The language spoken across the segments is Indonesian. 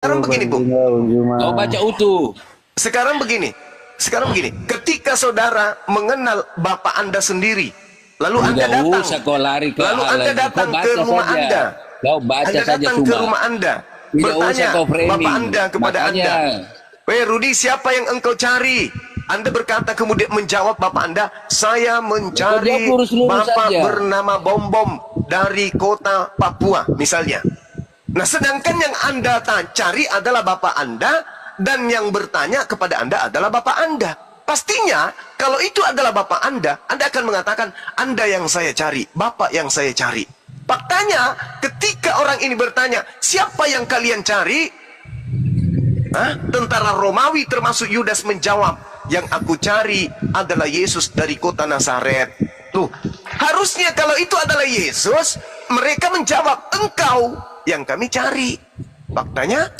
Sekarang begini, Bu. Kau baca utuh. Sekarang begini. Ketika saudara mengenal Bapak Anda sendiri, lalu Anda Tidak datang, usah kau lari ke lalu hal Anda lain. datang Kau ke baca rumah saja. Anda. Kau baca Anda saja datang ke cuma. rumah Anda, Tidak bertanya usah kau framing. Bapak Anda kepada Makanya, Anda, "Weh Rudi, siapa yang engkau cari?" Anda berkata, kemudian menjawab Bapak Anda, "Saya mencari kau lurus-lurus Bapak saja. bernama Bom Bom dari kota Papua," misalnya. Nah, sedangkan yang Anda cari adalah Bapak Anda, dan yang bertanya kepada Anda adalah Bapak Anda. Pastinya, kalau itu adalah Bapak Anda akan mengatakan, "Anda yang saya cari, Bapak yang saya cari." Faktanya, ketika orang ini bertanya, "Siapa yang kalian cari?" Tentara Romawi termasuk Yudas menjawab, "Yang aku cari adalah Yesus dari kota Nazaret." Tuh, harusnya kalau itu adalah Yesus, mereka menjawab, "Engkau yang kami cari." Faktanya,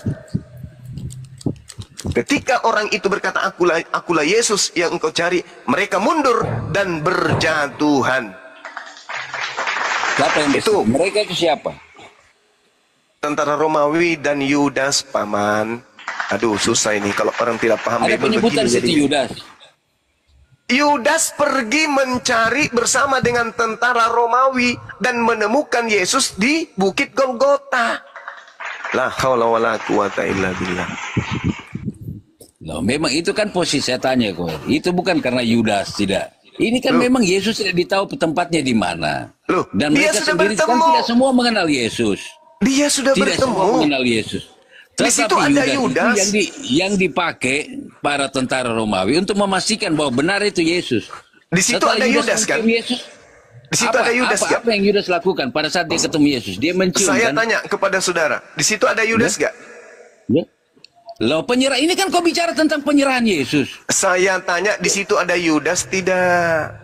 ketika orang itu berkata, akulah Yesus yang engkau cari, mereka mundur dan berjatuhan. Siapa yang itu? Mereka itu siapa? Tentara Romawi dan Yudas, Paman. Aduh, susah ini kalau orang tidak paham. Ada penyebutan situ Yudas. Yudas pergi mencari bersama dengan tentara Romawi dan menemukan Yesus di Bukit Golgota. La haula wala quwata illa billah. Loh, memang itu kan posisi saya tanya kok. Itu bukan karena Yudas, tidak. Ini kan memang Yesus tidak ditahu tempatnya di mana. Loh, dan mereka sendiri kan tidak semua mengenal Yesus. Dia sudah tidak bertemu. Semua mengenal Yesus. Di situ ada Yudas yang dipakai para tentara Romawi untuk memastikan bahwa benar itu Yesus. Di situ ada Yudas kan? Yesus, di situ ada Yudas apa yang Yudas lakukan pada saat dia ketemu Yesus? Dia mencium. Saya tanya kepada saudara, di situ ada Yudas gak? Ya. Loh, penyerah ini kan kau bicara tentang penyerahan Yesus. Saya tanya, di situ ada Yudas tidak?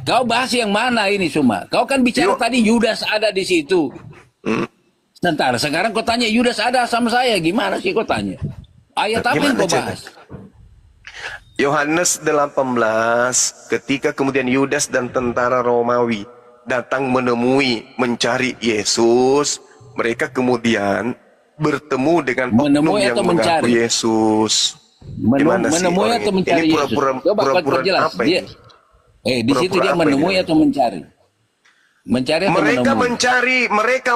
Kau bahas yang mana ini semua? Kau kan bicara tadi Yudas ada di situ. Sekarang kau tanya Yudas ada sama saya, gimana sih kau tanya? Ayat apa yang kau bahas? Yohanes 18, ketika kemudian Yudas dan tentara Romawi datang mencari Yesus, mereka kemudian bertemu dengan oknum yang mengaku Yesus. Menemui atau mencari ini Yesus? Pura-pura apa ini? Di situ dia menemui atau mencari? Mereka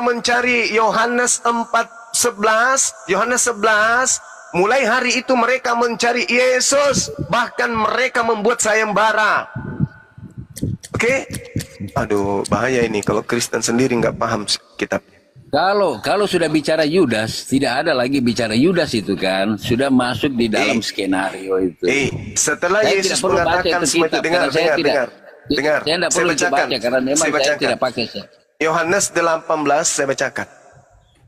mencari Yohanes 4:11, Yohanes 11, mulai hari itu mereka mencari Yesus, bahkan mereka membuat sayembara. Oke? Aduh, bahaya ini kalau Kristen sendiri nggak paham kitab. Kalau sudah bicara Yudas, tidak ada lagi bicara Yudas itu kan, sudah masuk di dalam skenario itu. Setelah Yesus mengatakan semua itu, dengar. Dengar, saya tidak perlu baca karena memang saya tidak pakai. Yohanes 18 saya bacakan.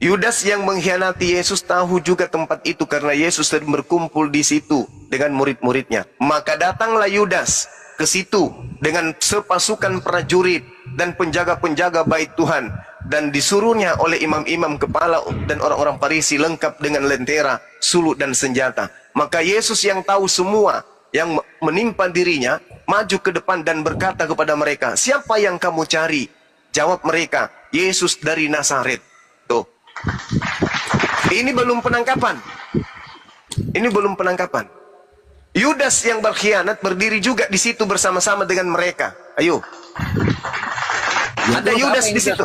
Yudas yang mengkhianati Yesus tahu juga tempat itu karena Yesus sedang berkumpul di situ dengan murid-muridnya. Maka datanglah Yudas ke situ dengan sepasukan prajurit dan penjaga-penjaga bait Tuhan, dan disuruhnya oleh imam-imam kepala dan orang-orang Farisi lengkap dengan lentera, sulut dan senjata. Maka Yesus yang tahu semua yang menimpa dirinya maju ke depan dan berkata kepada mereka, "Siapa yang kamu cari?" Jawab mereka, "Yesus dari Nazaret." Tuh. Ini belum penangkapan. Yudas yang berkhianat berdiri juga di situ bersama-sama dengan mereka. Ayo. Ada Yudas di situ.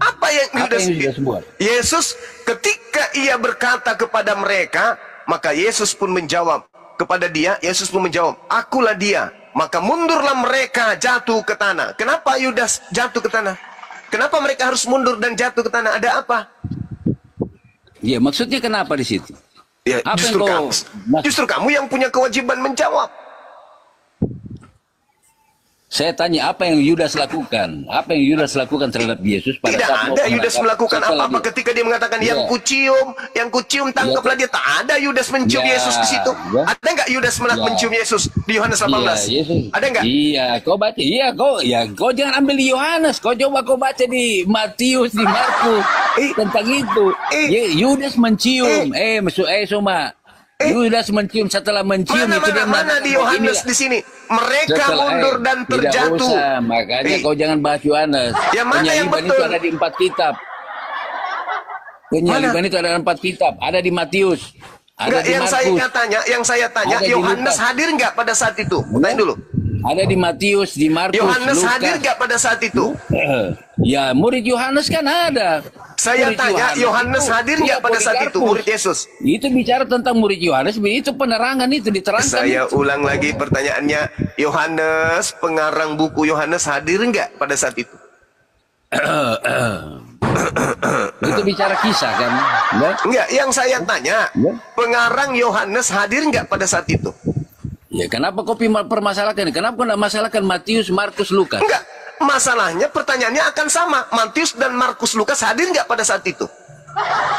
Apa yang Yudas buat? Yesus ketika ia berkata kepada mereka, maka Yesus pun menjawab kepada dia, "Akulah dia." Maka mundurlah mereka jatuh ke tanah. Kenapa Yudas jatuh ke tanah? Kenapa mereka harus mundur dan jatuh ke tanah? Ada apa? Ya, maksudnya kenapa di situ? Ya, justru kamu yang punya kewajiban menjawab. Saya tanya, apa yang Yudas lakukan? Apa yang Yudas lakukan terhadap Yesus pada tidak saat ada Yudas melakukan apa-apa ketika dia mengatakan yang kucium tangkaplah dia. Tak ada Yudas mencium Yesus di situ. Ada nggak Yudas mencium Yesus di Yohanes 18? Ada nggak? Iya, kau baca. Kau jangan ambil di Yohanes. Kau coba baca di Matius, di Markus tentang itu. Yudas mencium. Yudas mencium, setelah mencium mana di Yohanes di sini mereka mundur dan terjatuh. Tidak usah, makanya kau jangan bahas Yohanes. Yang mana yang betul? Itu ada di 4 kitab. Penyaliban itu ada 4 kitab. Ada di Matius. Ada Enggak, di yang saya tanya, Ada di Yohanes Lukas. hadir nggak pada saat itu? Tanya dulu. Ada di Matius, di Markus, Yohanes Lukas. hadir nggak pada saat itu? Ya, murid Yohanes kan ada. Saya Murid tanya, Yohanes itu hadir nggak pada saat itu, Polikarpus. murid Yesus? Itu bicara tentang murid Yohanes, itu penerangan itu diterangkan. Saya itu. ulang lagi pertanyaannya, Yohanes, pengarang buku Yohanes hadir nggak pada saat itu? Itu bicara kisah kan? Ya? Enggak, yang saya tanya, Ya. pengarang Yohanes hadir nggak pada saat itu? Ya, kenapa kau permasalahkan? Kenapa kau tidak masalahkan Matius, Markus, Lukas? Enggak, masalahnya pertanyaannya akan sama. Matius dan Markus Lukas hadir nggak pada saat itu?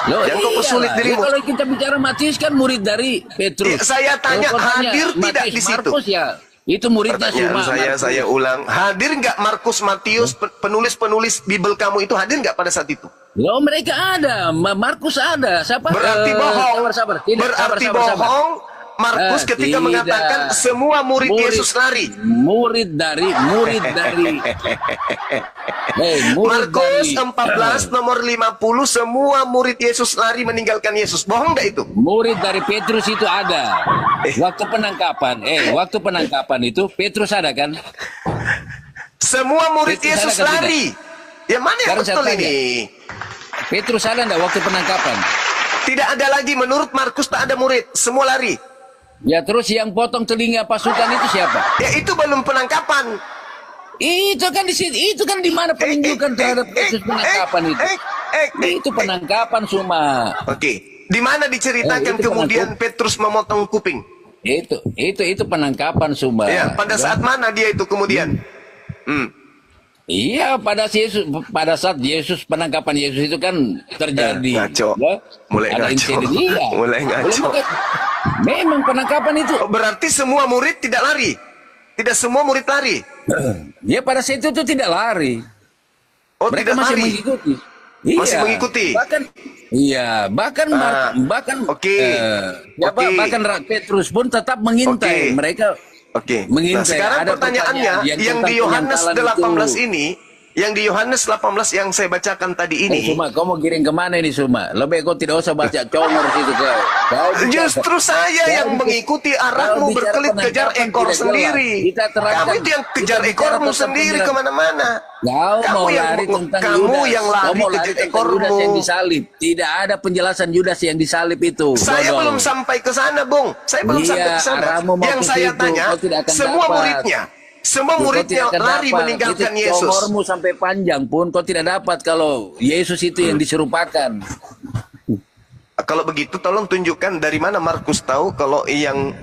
Loh, Yang kau persulit iyalah. dirimu. Ya, kalau kita bicara Matius kan murid dari Petrus. Ya, saya tanya, Kalau kau tanya hadir tidak Matius, di situ? Markus, ya, itu muridnya Pertanyaan cuma saya ulang, hadir nggak Markus, Matius, penulis-penulis Bible kamu itu hadir nggak pada saat itu? Loh, mereka ada, Markus ada. Siapa? Berarti bohong. Sabar. Tidak, Berarti sabar. bohong. Markus ketika Tidak. mengatakan semua murid Yesus lari. Murid dari murid Markus dari 14 nomor 50 semua murid Yesus lari meninggalkan Yesus. Bohong nggak itu? murid dari Petrus itu ada. Waktu penangkapan itu Petrus ada kan? Semua murid Petrus Yesus ada kan lari. Ya mana yang Sekarang saya betul tanya. ini? Petrus ada enggak waktu penangkapan? Tidak ada lagi, menurut Markus tak ada murid, semua lari. Ya, terus yang potong telinga pasukan itu siapa? Ya itu belum penangkapan. Itu kan di situ, itu kan di mana penunjukan terhadap proses penangkapan itu. Itu penangkapan cuma. Oke, di mana diceritakan itu kemudian Petrus memotong kuping? Itu penangkapan cuma. Ya, pada saat mana dia itu kemudian? Iya, pada saat Yesus penangkapan Yesus itu kan terjadi. Ngaco. Ya, Mulai ada ngaco. insiden. Iya. Mulai ngaco. Memang penangkapan itu. Oh, berarti semua murid tidak lari. Tidak semua murid lari. Ya, pada saat itu tidak lari. Oh, Mereka tidak masih lari. mengikuti. Iya. Masih mengikuti. Bahkan Oke. bahkan Petrus pun tetap mengintai. Oke. Mereka Oke. mengintai. Nah, sekarang Ada pertanyaannya pertanyaan yang tentang di Yohanes penyantalan 18 ini, yang di Yohanes 18 yang saya bacakan tadi ini. Suma, kau mau giring kemana ini Suma? Lebih kau tidak usah baca congor situ kau. Justru saya yang mengikuti arahmu berkelit kejar ekor sendiri. Kamu itu yang kejar ekormu sendiri kemana-mana. Kau mau lari tentang kamu Yudas. yang Kau lari mau kejar tentang ekormu. Yudas yang disalib. Tidak ada penjelasan Yudas yang disalib itu. Saya Dodol. belum sampai ke sana, Bung. Saya belum Iya, sampai ke sana. arahmu mau Yang ke saya situ, tanya, kau tidak akan semua dapat. muridnya Kau muridnya tidak akan lari dapat. meninggalkan Itu Yesus. congormu sampai panjang pun kau tidak dapat kalau Yesus itu yang diserupakan. Kalau begitu tolong tunjukkan dari mana Markus tahu kalau yang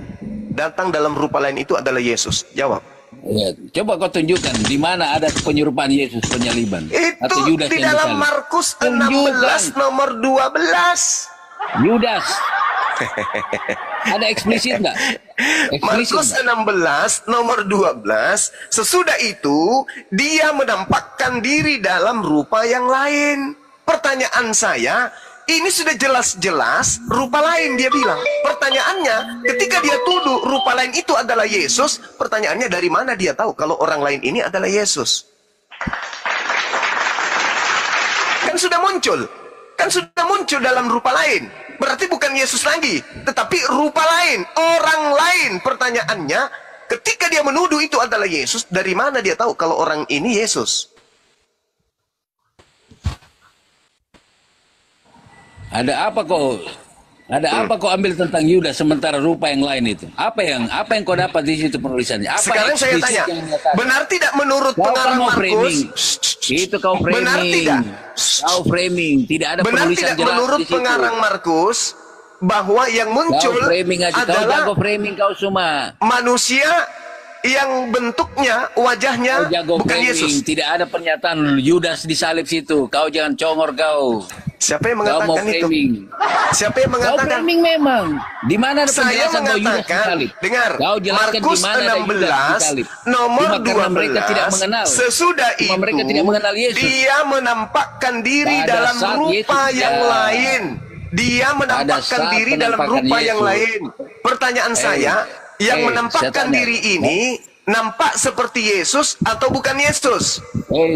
datang dalam rupa lain itu adalah Yesus. Jawab. Ya, coba kau tunjukkan di mana ada penyerupaan Yesus penyaliban atau Itu Yudas di yang dalam disalib. Markus Tunjukkan. 16 nomor 12. Yudas. Ada eksplisit nggak? Markus 16 nomor 12. Sesudah itu dia menampakkan diri dalam rupa yang lain. Pertanyaan saya, ini sudah jelas-jelas rupa lain dia bilang. Pertanyaannya, ketika dia tuduh rupa lain itu adalah Yesus, pertanyaannya dari mana dia tahu kalau orang lain ini adalah Yesus? Kan sudah muncul. Kan sudah muncul dalam rupa lain. Berarti bukan Yesus lagi, tetapi rupa lain, orang lain. Pertanyaannya, ketika dia menuduh itu adalah Yesus, dari mana dia tahu kalau orang ini Yesus? Ada apa kau? Ada apa kau ambil tentang Yudas sementara rupa yang lain itu? Apa yang kau dapat di situ penulisannya? Apa Sekarang saya eksplisit tanya, yang menyatakan? benar tidak menurut Kau kan pengarang mau Markus? framing. Itu kau framing. Benar tidak? Kau framing. Tidak ada Benar penulisan tidak jelas menurut di situ. pengarang Markus bahwa yang Kau muncul framing aja. Kau adalah jago framing kau semua. manusia yang bentuknya, wajahnya Kau jago bukan framing. Yesus. Tidak ada pernyataan Yudas disalib situ. Kau jangan congor kau. Siapa yang Kau mau mengatakan itu? framing. Siapa yang Kau mengatakan? framing memang. Di mana ada Saya penjelasan bahwa Yudas mengatakan, disalib? dengar, Kau jelaskan di Markus mana ada Yudas 16 disalib. nomor Cuma karena mereka tidak 12, mengenal. sesudah Cuma itu mereka tidak mengenal Yesus. dia menampakkan diri Pada dalam saat rupa Yesus yang ya. lain. Dia menampakkan saat diri dalam penampakan rupa yang Yesus. lain. Pertanyaan saya, yang menampakkan saya tanya. diri ini nampak seperti Yesus atau bukan Yesus?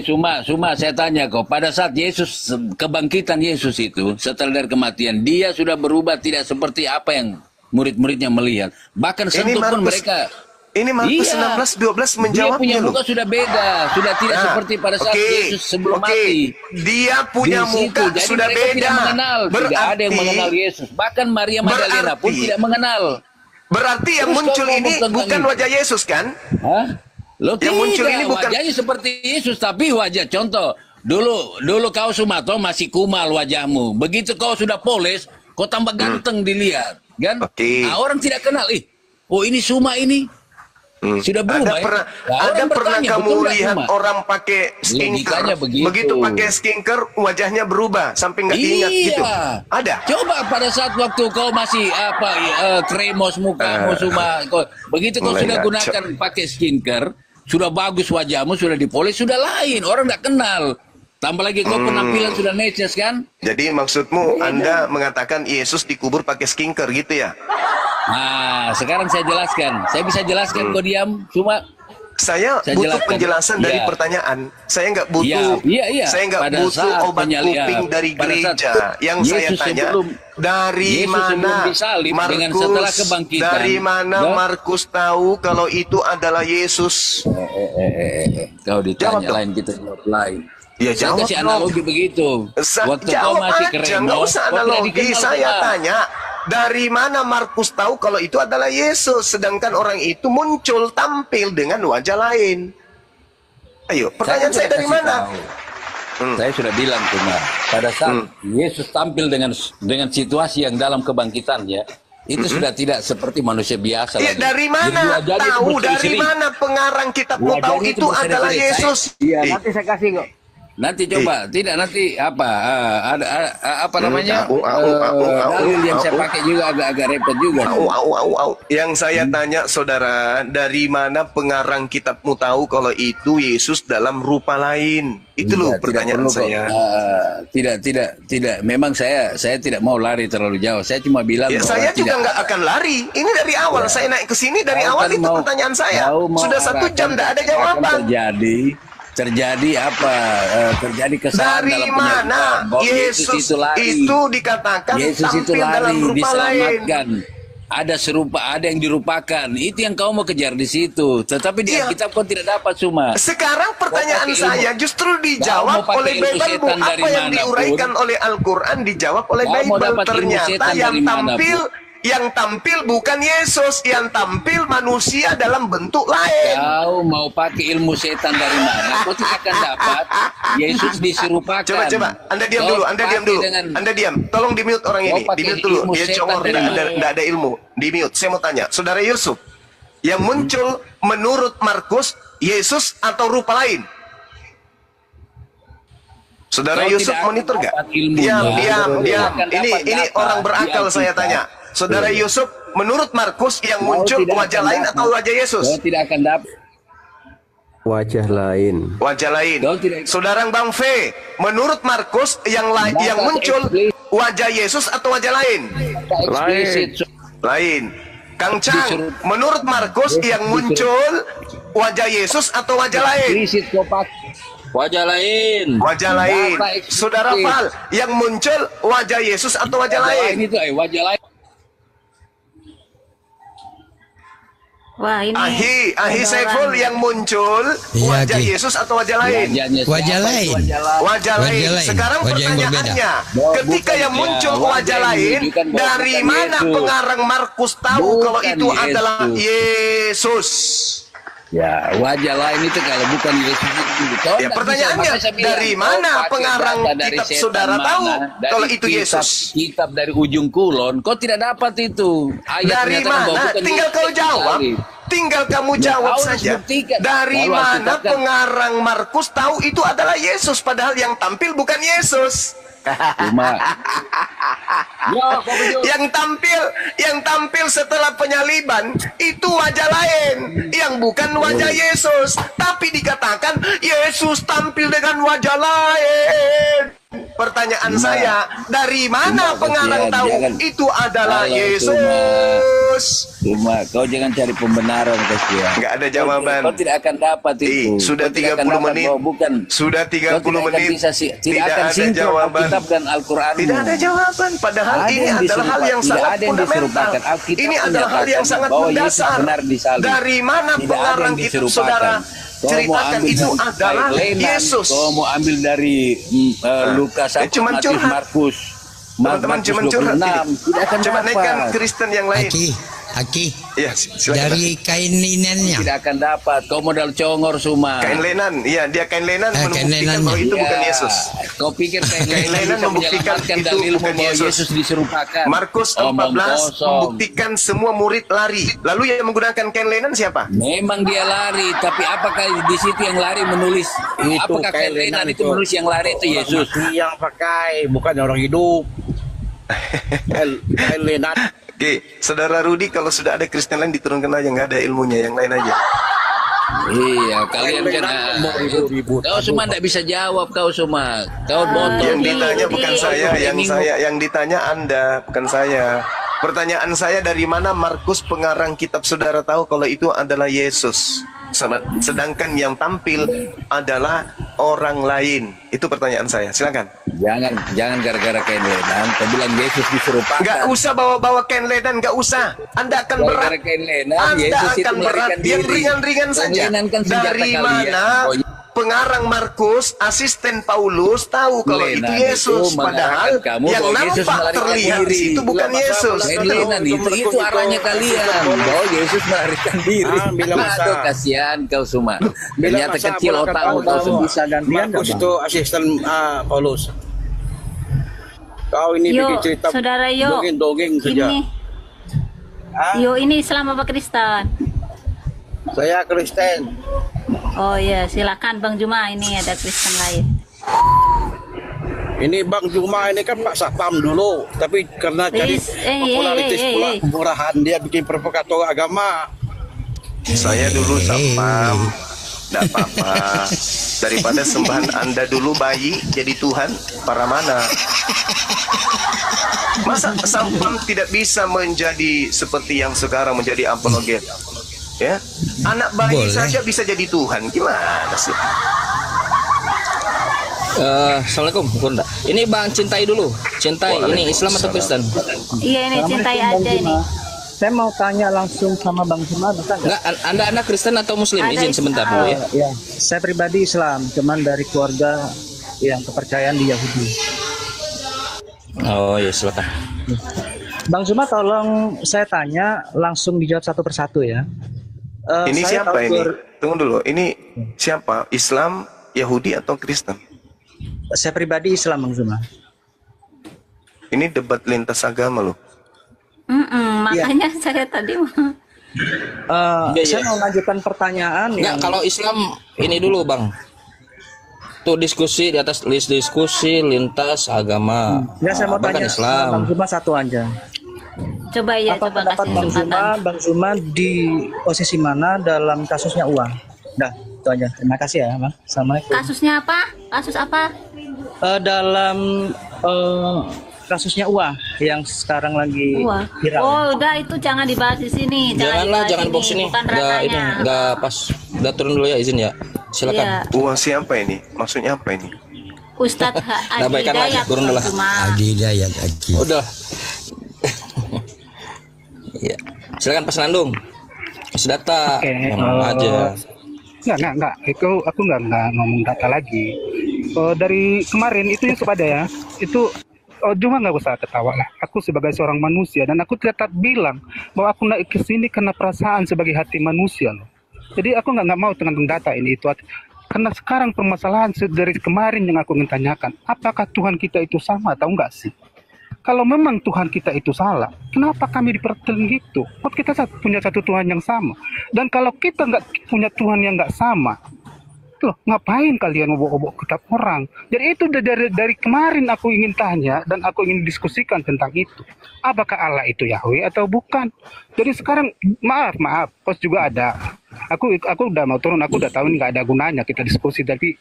Suma, saya tanya kau, pada saat Yesus, kebangkitan Yesus itu, setelah dari kematian, dia sudah berubah tidak seperti apa yang murid-muridnya melihat. Bahkan sentuh pun mereka. Ini Markus 16:12 menjawabnya. Dia punya muka sudah beda, sudah tidak seperti pada saat Yesus sebelum mati. Dia punya muka jadi sudah beda. Tidak mengenal, tidak ada yang mengenal Yesus. Bahkan Maria Magdalena pun tidak mengenal. Berarti yang muncul ini bukan wajah Yesus kan? Loh, yang muncul ini bukan wajahnya seperti Yesus, tapi wajah contoh. Dulu kau Sumato masih kumal wajahmu. Begitu kau sudah poles, kau tambah ganteng dilihat, kan? Nah, orang tidak kenal. Oh ini Suma ini. Sudah berubah. Ada pernah kamu lihat orang pakai skincare, begitu pakai skincare wajahnya berubah sampai nggak diingat gitu? Ada. Coba pada saat waktu kau masih kremos mukamu Suma, begitu kau sudah gunakan pakai skincare, sudah bagus wajahmu, sudah dipoles, sudah lain, orang nggak kenal. Tambah lagi kau penampilan sudah neces kan? Jadi maksudmu Anda mengatakan Yesus dikubur pakai skincare gitu ya? Nah, sekarang saya jelaskan. Saya bisa jelaskan, kau diam. Cuma saya butuh penjelasan dari pertanyaan. Saya nggak butuh. Saya nggak butuh obat kuping dari gereja. Yang saya tanya, dari mana Markus? Dari mana Markus tahu kalau itu adalah Yesus? Kau ditanya lain, kita jawab lain. Ya, saya kasih analogi begitu. Waktu kau masih keren, nggak usah analogi. Saya tanya, dari mana Markus tahu kalau itu adalah Yesus, sedangkan orang itu muncul tampil dengan wajah lain? Ayo, pertanyaan saya dari mana? Saya sudah bilang cuma pada saat Yesus tampil dengan situasi yang dalam kebangkitannya, itu sudah tidak seperti manusia biasa. Ya, dari mana tahu? Dari mana pengarang kitab mau tahu itu adalah Yesus? Iya, nanti saya kasih kok. Nanti coba, tidak nanti ada apa namanya dalil yang saya pakai juga agak repot juga. Yang saya tanya saudara, dari mana pengarang kitabmu tahu kalau itu Yesus dalam rupa lain? Itu loh pertanyaan saya. Tidak. Memang saya tidak mau lari terlalu jauh. Saya cuma bilang. Ya, saya juga nggak akan lari. Ini dari awal saya naik ke sini dari awal itu pertanyaan saya. Sudah 1 jam tidak ada jawaban. Terjadi apa? Terjadi kesalahan dari dalam mana Yesus itu dikatakan Yesus itu tampil dalam lari, rupa lain. diselamatkan. Ada serupa, ada yang dirupakan. Itu yang kau mau kejar di situ. Tetapi di Alkitab kau tidak dapat cuma. Sekarang pertanyaan saya justru dijawab oleh Bible. Apa yang diuraikan oleh Al-Quran dijawab oleh Bible. Ternyata yang tampil bukan Yesus, yang tampil manusia dalam bentuk lain. Kau mau pakai ilmu setan dari mana? Kau tidak akan dapat. Yesus diserupakan. Coba, Anda diam dulu. Anda diam. Tolong di mute orang ini. Di mute dulu. Dia congor, tidak ada ilmu. Di mute. Saya mau tanya, Saudara Yusuf, yang muncul menurut Markus Yesus atau rupa lain? Saudara Yusuf monitor gak? Diam. Ini orang berakal saya tanya. Saudara Yusuf, menurut Markus yang muncul wajah lain atau wajah Yesus? Kau tidak akan dapat. Wajah lain. Wajah lain. Saudara Bang V, menurut Markus yang muncul wajah Yesus atau wajah lain? Lain. Kang Chang, menurut Markus yang muncul wajah Yesus atau wajah lain? Wajah lain. Wajah lain. Saudara Fal, yang muncul wajah Yesus atau wajah lain? Itu wajah lain. Wah, ini Ahi Saiful yang muncul wajah Yesus atau wajah lain? Wajah lain. Wajah lain. Sekarang pertanyaannya, ketika yang muncul wajah lain, dari mana pengarang Markus tahu kalau itu adalah Yesus? Ya, wajah lain itu kalau bukan Yesus itu. Ya, pertanyaannya, dari mana pengarang kitab saudara tahu kalau itu Yesus? Kitab dari ujung kulon, kau tidak dapat itu. Dari mana? Tinggal kau jawab. Tinggal kamu jawab saja. Dari mana pengarang Markus tahu itu adalah Yesus, padahal yang tampil bukan Yesus? yang tampil setelah penyaliban itu wajah lain yang bukan wajah Yesus, tapi dikatakan Yesus tampil dengan wajah lain. Pertanyaan saya, dari mana pengarang tahu itu adalah Yesus? Markus. Cuma kau jangan cari pembenaran kasihan. Nggak ada jawaban. Kau tidak akan dapat itu. Sudah Kau tidak 30 akan dapat, menit. kau bukan. Sudah 30 Kau tidak akan menit. bisa tidak akan ada sinkron jawaban. Alkitab dan Al-Quran. Tidak ada jawaban. Padahal Ada ini yang adalah hal yang tidak sangat ada yang fundamental. diserupakan. Alkitab Ini adalah hal yang menyatakan sangat bahwa Yesus mendasar. benar disalib. Dari mana Tidak ada pengarang yang kitab diserupakan. saudara Kau mau ceritakan ambil itu dari adalah Lenan, Yesus? Kau mau ambil dari Lukas, cuman Matius, curhat. Markus. Teman-teman Markus cuman curhat. 26. Tidak akan Coba naikkan dapat. Kristen yang lain. Aki, Iya, silakan. dari kain linennya. Tidak akan dapat. Kau modal congor Suma. Kain lenan, iya dia kain lenan Kain membuktikan lenan. bahwa itu Ya, bukan Yesus. Kau pikir kain Kain lenan bisa membuktikan menyelamatkan itu dalilmu bukan bahwa Yesus. Yesus diserupakan. Markus Omong 14 kosong. membuktikan semua murid lari. Lalu yang menggunakan kain lenan siapa? Memang dia lari, tapi apakah di situ yang lari menulis? Apakah kain lenan itu menulis yang lari itu Yesus? Yang pakai, bukan orang hidup. Kain lenan. Oke, saudara Rudi, kalau sudah ada Kristen lain diturunkan aja, nggak ada ilmunya, yang lain aja. Iya, kalian kan kau cuma tidak bisa jawab, kau cuma kau botol. Yang ditanya bukan saya, Ini- yang ditanya Anda, bukan saya. Pertanyaan saya, dari mana Markus pengarang kitab saudara tahu kalau itu adalah Yesus? Sedangkan yang tampil adalah orang lain. Itu pertanyaan saya. Silakan. Jangan gara-gara kain lenan. Kau bilang Yesus diserupakan. Nggak usah bawa-bawa kain lenan, nggak usah. Anda akan berat. Gara-gara kain lenan, Anda Yesus itu akan berat. melarikan Yang diri. ringan-ringan Kain saja. lenan kan senjata Dari kalian. mana pengarang Markus, asisten Paulus tahu kalau itu Lenan Yesus? itu Padahal mengarahkan kamu yang bahwa Yesus nampak melarikan terlihat diri. itu bukan Yesus. Kain lenan itu arahnya kalian bahwa Yesus melarikan diri. Bila masa- Aduh, kasihan kau semua. Ternyata masa kecil aku otakmu kata kau semua. bisa gantian Markus itu asisten Paulus. Kau ini Yo, bikin cerita saudara Yo. dongeng-dongeng saja. Ini. Yo, ini Islam apa Kristen? Saya Kristen. Oh ya, silakan Bang Juma, ini ada Kristen lain. Ini Bang Juma ini kan Pak Satpam dulu, tapi karena cari popularitas pula kemurahan dia bikin provokator agama. Saya dulu sapam, tidak apa-apa. Daripada sembahan Anda dulu bayi jadi Tuhan, para mana? Masa sapam tidak bisa menjadi seperti yang sekarang menjadi apologet? Ya, anak bayi Boleh. saja bisa jadi Tuhan. Gimana sih? Assalamualaikum, Bunda. Ini Bang Cintai dulu. Cintai, ini Islam atau Kristen? Iya, ini cintai aja ini. Saya mau tanya langsung sama Bang Juma, bisa nggak? Enggak, Anda Kristen atau Muslim? Ada Izin sebentar dulu ya. Ya, saya pribadi Islam, cuman dari keluarga yang kepercayaan di Yahudi. Oh iya, silakan. Bang Juma, tolong saya tanya langsung dijawab satu persatu ya. Ini Saya siapa tahu ini? Tunggu dulu. Ini siapa? Islam, Yahudi atau Kristen? Saya pribadi Islam, Bang Juma. Ini debat lintas agama loh. Makanya saya tadi Iya, Saya iya. mau lanjutkan pertanyaan Enggak, kalau Islam ini dulu, Bang. Tuh diskusi di atas list diskusi lintas agama. Ya, saya mau Abang kan tanya Islam. Bang Juma satu aja. coba ya, Apa coba pendapat kasih Bang Juma? kesempatan. Bang Juma di posisi mana dalam kasusnya uang? Dah, itu aja. Terima kasih ya, Bang. Assalamualaikum. Kasusnya apa? Kasus apa? Dalam kasusnya uang yang sekarang lagi Wah. viral. Oh, udah itu jangan dibahas di sini. Janganlah, dibahas jangan di box ini. Bukan Enggak ini, ranahnya. enggak pas. Udah turun dulu ya, izin ya. Silakan. Iya. Uang siapa ini? Maksudnya apa ini? Ustadz Nah, Adi baikkan lagi, Hidayat turun dulu lah. Bang Juma. Adi Hidayat Aki. Udah. Iya. Silakan Pas Nandung. Masih data. Oke, Ngomong aja. Enggak. Itu aku enggak ngomong data lagi. Dari kemarin itu YouTube ada ya. Itu cuma nggak usah ketawa lah. Aku sebagai seorang manusia dan aku tetap bilang bahwa aku naik ke sini karena perasaan sebagai hati manusia loh. Jadi aku nggak mau dengan data ini itu. Karena sekarang permasalahan dari kemarin yang aku ingin tanyakan, apakah Tuhan kita itu sama atau enggak sih? Kalau memang Tuhan kita itu salah, kenapa kami dipertelin gitu? Kok kita punya satu Tuhan yang sama? Dan kalau kita nggak punya Tuhan yang nggak sama, loh ngapain kalian obok-obok kitab orang? Jadi itu dari kemarin aku ingin tanya dan aku ingin diskusikan tentang itu. Apakah Allah itu Yahweh atau bukan? Jadi sekarang maaf, pos juga ada. Aku udah mau turun, aku udah tahu ini nggak ada gunanya kita diskusi, tapi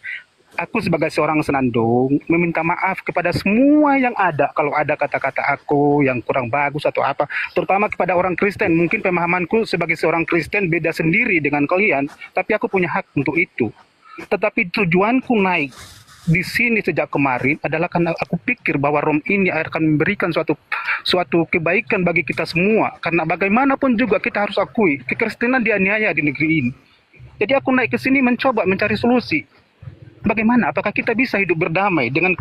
aku sebagai seorang senandung meminta maaf kepada semua yang ada kalau ada kata-kata aku yang kurang bagus atau apa, terutama kepada orang Kristen. Mungkin pemahamanku sebagai seorang Kristen beda sendiri dengan kalian, tapi aku punya hak untuk itu. Tetapi tujuanku naik di sini sejak kemarin adalah karena aku pikir bahwa Rom ini akan memberikan suatu kebaikan bagi kita semua. Karena bagaimanapun juga kita harus akui kekristenan dianiaya di negeri ini. Jadi aku naik ke sini mencoba mencari solusi. Bagaimana? Apakah kita bisa hidup berdamai dengan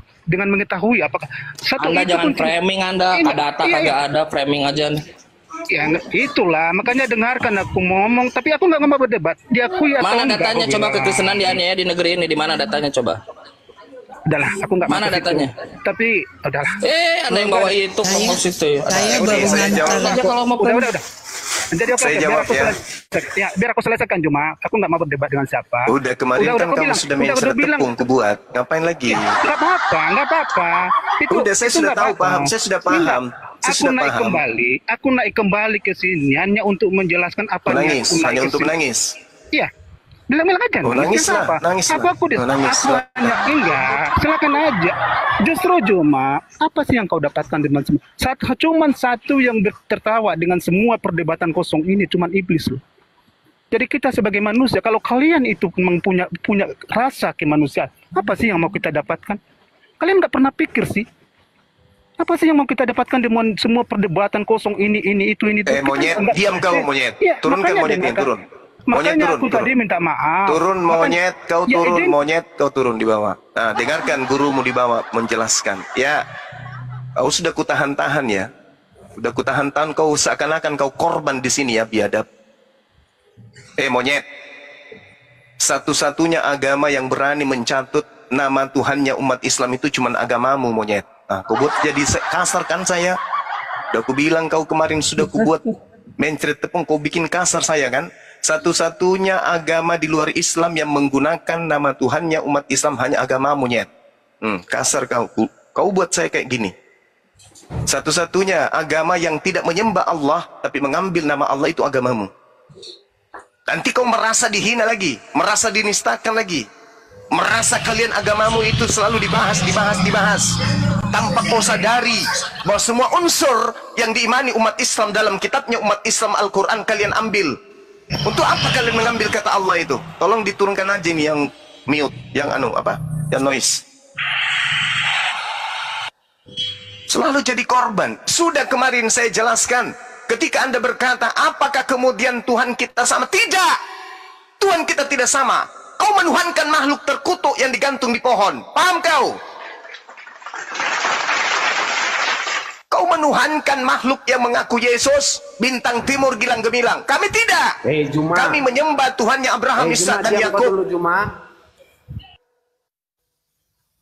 mengetahui apakah satu Anda itu jangan pun framing Anda, ini, data iya, kagak ada, framing aja nih. Ya itulah, makanya dengarkan aku ngomong, tapi aku nggak mau berdebat. Diakui atau Mana enggak, datanya aku coba bilang. kekristenan dianiaya di negeri ini? Di mana datanya coba? Udahlah, aku nggak Mana mau ke situ. datanya? Tapi udahlah. Ada yang bawa itu Saya- ngomong situ. Saya Oke, baru saya jawab. ngantar. Aja kalau mau Udah. Jadi oke, Saya biar jawab aku ya. biar aku selesaikan cuma. Aku nggak mau berdebat dengan siapa. Udah kemarin kan aku kamu bilang, sudah udah mention bilang. tepung kubuat. Ngapain lagi? Nggak apa-apa. Udah, saya sudah nggak tahu, apa-apa. paham. Saya sudah paham. Saya Aku sudah naik paham. Aku naik kembali ke sini hanya untuk menjelaskan apa Menangis, niatku naik hanya ke untuk sini. menangis. Iya. Bilang aja. Oh, nangislah, Apa? nangislah. Aku Oh, nangislah. hanya enggak. Silakan aja. Justru cuma apa sih yang kau dapatkan dengan semua? Cuman satu yang tertawa dengan semua perdebatan kosong ini cuman iblis loh. Jadi kita sebagai manusia, kalau kalian itu memang punya rasa kemanusiaan, apa sih yang mau kita dapatkan? Kalian nggak pernah pikir sih? Apa sih yang mau kita dapatkan dengan semua perdebatan kosong ini itu? Kita Monyet, nggak- diam kau monyet. Iya, Turunkan makanya monyetnya, dengarkan. turun. Monyet Makanya turun, aku turun. tadi minta maaf. Turun monyet, kau Ya, turun izin. monyet, kau turun di bawah. Nah, dengarkan gurumu di bawah menjelaskan. Ya, kau sudah kutahan-tahan ya. Sudah kutahan-tahan, kau seakan-akan kau korban di sini ya, biadab. Monyet. Satu-satunya agama yang berani mencatut nama Tuhannya umat Islam itu cuma agamamu, monyet. Nah, kau buat jadi kasar kan saya? Udah aku bilang kau kemarin sudah ku buat mencret tepung, kau bikin kasar saya kan? Satu-satunya agama di luar Islam yang menggunakan nama Tuhannya umat Islam hanya agama monyet. Kasar kau. Kau buat saya kayak gini. Satu-satunya agama yang tidak menyembah Allah tapi mengambil nama Allah itu agamamu. Nanti kau merasa dihina lagi, merasa dinistakan lagi, merasa kalian agamamu itu selalu dibahas. Tanpa kau sadari bahwa semua unsur yang diimani umat Islam dalam kitabnya umat Islam Al-Quran kalian ambil. Untuk apa kalian mengambil kata Allah itu? Tolong diturunkan aja nih yang mute, yang yang noise. Selalu jadi korban. Sudah kemarin saya jelaskan. Ketika Anda berkata, apakah kemudian Tuhan kita sama? Tidak. Tuhan kita tidak sama. Kau menuhankan makhluk terkutuk yang digantung di pohon. Paham kau? Kau menuhankan makhluk yang mengaku Yesus, bintang timur gilang gemilang. Kami tidak. Kami menyembah Tuhannya Abraham, Ishak dan Yakub.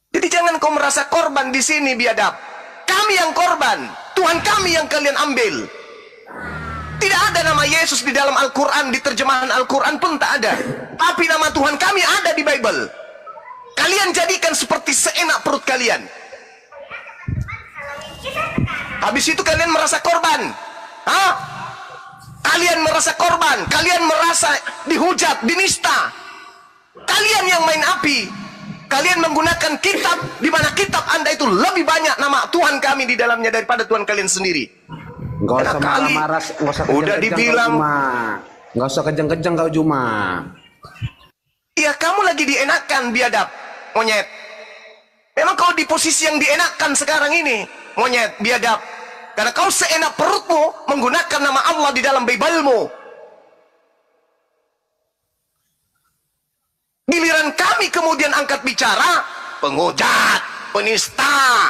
Jadi jangan kau merasa korban di sini, biadab. Kami yang korban. Tuhan kami yang kalian ambil. Tidak ada nama Yesus di dalam Al-Quran, di terjemahan Al-Quran pun tak ada. Tapi nama Tuhan kami ada di Bible. Kalian jadikan seperti seenak perut kalian. Habis itu kalian merasa korban. Kalian merasa korban. Kalian merasa dihujat, dinista. Kalian yang main api. Kalian menggunakan kitab di mana kitab Anda itu lebih banyak nama Tuhan kami di dalamnya daripada Tuhan kalian sendiri. Nggak usah marah-marah, nggak usah udah dibilang. Nggak usah kejang-kejang kau Juma. Iya, kamu lagi dienakkan, biadab, monyet. Memang kau di posisi yang dienakkan sekarang ini, monyet, biadab. Karena kau seenak perutmu menggunakan nama Allah di dalam Bible-mu. Giliran kami kemudian angkat bicara, penghujat, penista.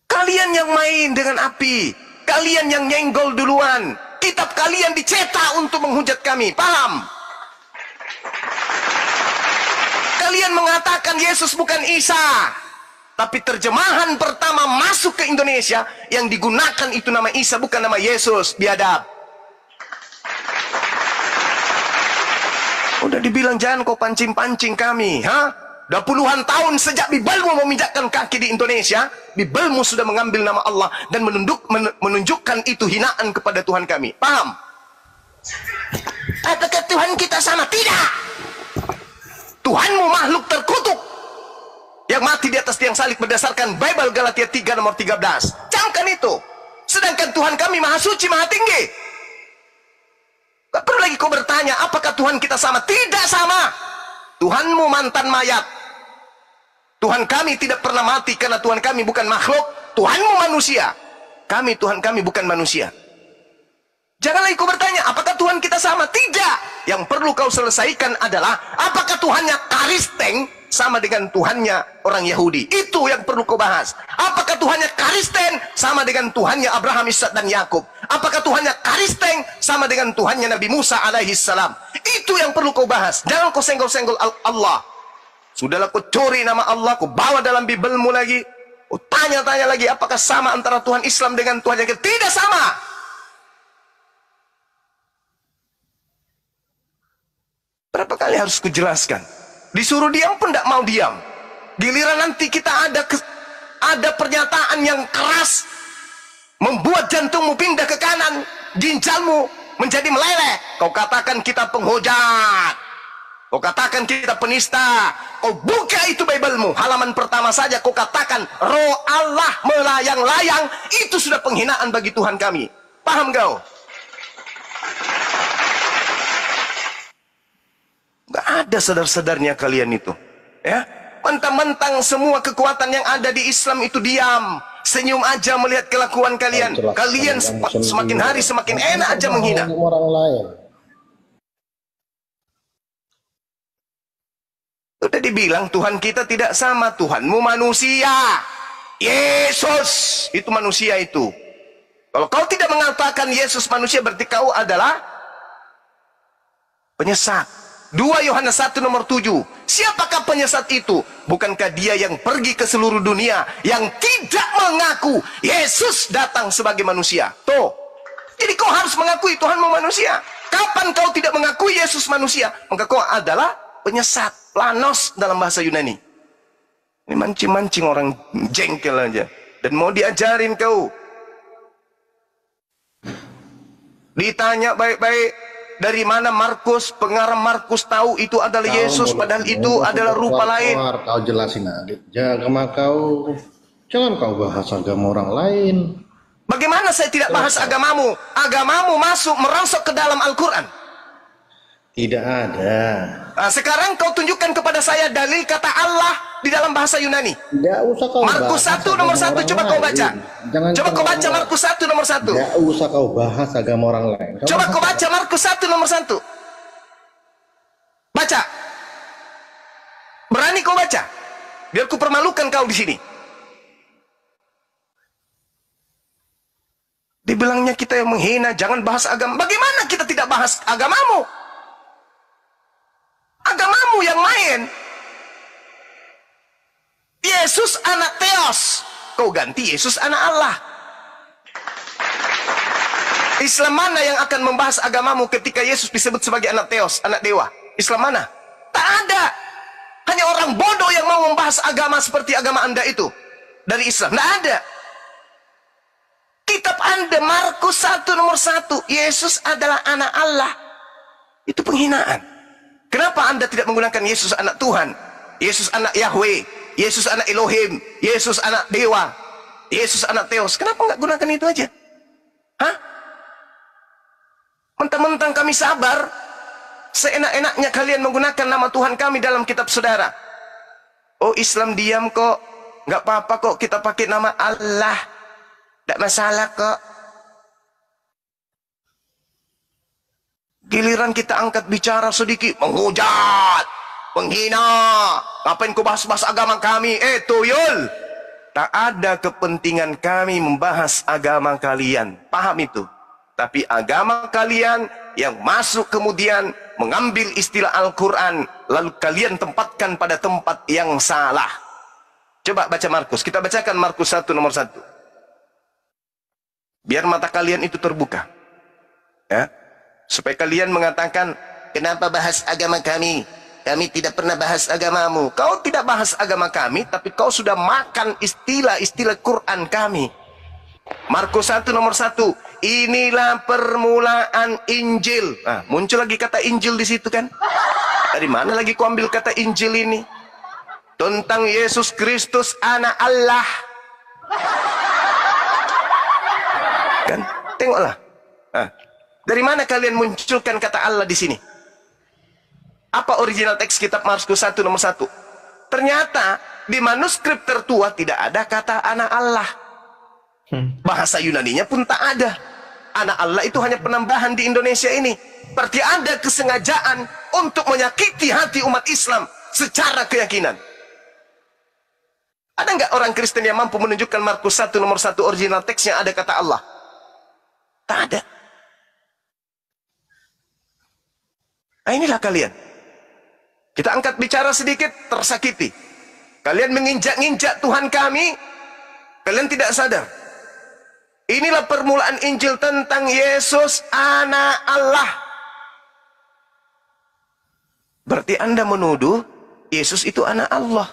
Kalian yang main dengan api, kalian yang nyenggol duluan. Kitab kalian dicetak untuk menghujat kami, paham? Kalian mengatakan Yesus bukan Isa. Tapi terjemahan pertama masuk ke Indonesia yang digunakan itu nama Isa, bukan nama Yesus, biadab. Udah dibilang jangan kau pancing-pancing kami, Udah puluhan tahun sejak Bible-mu memijakkan kaki di Indonesia, Bible-mu sudah mengambil nama Allah dan menunjukkan itu hinaan kepada Tuhan kami. Paham? Apakah Tuhan kita sama? Tidak. Tuhanmu makhluk terkutuk yang mati di atas tiang salib berdasarkan Bible Galatia 3 nomor 13. Camkan itu. Sedangkan Tuhan kami maha suci, maha tinggi. Gak perlu lagi kau bertanya, apakah Tuhan kita sama? Tidak sama. Tuhanmu mantan mayat. Tuhan kami tidak pernah mati karena Tuhan kami bukan makhluk. Tuhanmu manusia. Tuhan kami bukan manusia. Jangan lagi kau bertanya, apakah Tuhan kita sama? Tidak. Yang perlu kau selesaikan adalah, apakah Tuhannya Karisteng sama dengan Tuhannya orang Yahudi? Itu yang perlu kau bahas. Apakah Tuhannya Karisten sama dengan Tuhannya Abraham, Ishak dan Yakub? Apakah Tuhannya Karisteng sama dengan Tuhannya Nabi Musa alaihi salam? Itu yang perlu kau bahas. Jangan kau senggol-senggol Allah. Sudahlah kau curi nama Allah, kau bawa dalam Bibelmu lagi. Kau tanya-tanya lagi, apakah sama antara Tuhan Islam dengan Tuhan yang tidak sama? Berapa kali harus kujelaskan? Disuruh diam pun tidak mau diam. Giliran nanti kita ada pernyataan yang keras, membuat jantungmu pindah ke kanan, ginjalmu menjadi meleleh. Kau katakan kita penghujat, kau katakan kita penista. Kau buka itu Biblemu, halaman pertama saja kau katakan roh Allah melayang-layang. Itu sudah penghinaan bagi Tuhan kami. Paham kau? Gak ada sadar-sadarnya kalian itu, ya. Mentang-mentang semua kekuatan yang ada di Islam itu diam, senyum aja melihat kelakuan kalian. Kalian semakin hari semakin enak aja menghina orang lain. Udah dibilang Tuhan kita tidak sama, Tuhanmu manusia. Yesus itu manusia itu. Kalau kau tidak mengatakan Yesus manusia, berarti kau adalah penyesat. 2 Yohanes 1 nomor 7. Siapakah penyesat itu? Bukankah dia yang pergi ke seluruh dunia, yang tidak mengaku Yesus datang sebagai manusia? Tuh. Jadi kau harus mengakui Tuhanmu manusia. Kapan kau tidak mengakui Yesus manusia, maka kau adalah penyesat. Planos dalam bahasa Yunani. Ini mancing-mancing orang jengkel aja. Dan mau diajarin kau. Ditanya baik-baik. Dari mana Markus, pengarang Markus tahu itu adalah Yesus, padahal itu adalah rupa lain. Kau jelasin adik. Jangan kau bahas agama orang lain. Bagaimana saya tidak bahas agamamu? Agamamu masuk merosok ke dalam Al-Quran. Tidak ada. Nah, sekarang kau tunjukkan kepada saya dalil kata Allah di dalam bahasa Yunani. Tidak usah kau Markus 1 nomor 1, coba kau baca. Coba kau baca Markus 1 nomor 1. Tidak usah kau bahas agama orang lain. Coba kau baca Markus 1 nomor 1. Baca. Berani kau baca. Biar ku permalukan kau di sini. Dibilangnya kita yang menghina, jangan bahas agama. Bagaimana kita tidak bahas agamamu? Agamamu yang main. Yesus anak Theos, kau ganti Yesus anak Allah. Islam mana yang akan membahas agamamu ketika Yesus disebut sebagai anak Theos, anak dewa? Islam mana? Tak ada. Hanya orang bodoh yang mau membahas agama seperti agama Anda itu dari Islam. Tak ada. Kitab Anda Markus 1 nomor 1, Yesus adalah anak Allah. Itu penghinaan. Kenapa Anda tidak menggunakan Yesus anak Tuhan, Yesus anak Yahweh, Yesus anak Elohim, Yesus anak dewa, Yesus anak Theos? Kenapa nggak gunakan itu aja? Hah? Mentang-mentang kami sabar, seenak-enaknya kalian menggunakan nama Tuhan kami dalam kitab saudara. Oh, Islam diam kok, nggak apa-apa kok kita pakai nama Allah, tidak masalah kok. Giliran kita angkat bicara sedikit, menghujat, menghina. Ngapain kau bahas-bahas agama kami? Tuyul. Tak ada kepentingan kami membahas agama kalian. Paham itu? Tapi agama kalian yang masuk kemudian mengambil istilah Al-Quran, lalu kalian tempatkan pada tempat yang salah. Coba baca Markus. Kita bacakan Markus 1 nomor 1. Biar mata kalian itu terbuka. Ya. Supaya kalian mengatakan, kenapa bahas agama kami? Kami tidak pernah bahas agamamu. Kau tidak bahas agama kami, tapi kau sudah makan istilah-istilah Quran kami. Markus 1 nomor 1. Inilah permulaan Injil. Nah, muncul lagi kata Injil di situ kan? Dari mana lagi kau ambil kata Injil ini? Tentang Yesus Kristus anak Allah. Kan? Tengoklah. Dari mana kalian munculkan kata Allah di sini? Apa original teks kitab Markus 1 nomor 1? Ternyata di manuskrip tertua tidak ada kata anak Allah. Bahasa Yunaninya pun tak ada. Anak Allah itu hanya penambahan di Indonesia ini. Berarti ada kesengajaan untuk menyakiti hati umat Islam secara keyakinan. Ada nggak orang Kristen yang mampu menunjukkan Markus 1 nomor 1 original teksnya ada kata Allah? Tak ada. Nah, inilah kalian. Kita angkat bicara sedikit, tersakiti. Kalian menginjak-injak Tuhan kami, kalian tidak sadar. Inilah permulaan Injil tentang Yesus anak Allah. Berarti Anda menuduh Yesus itu anak Allah.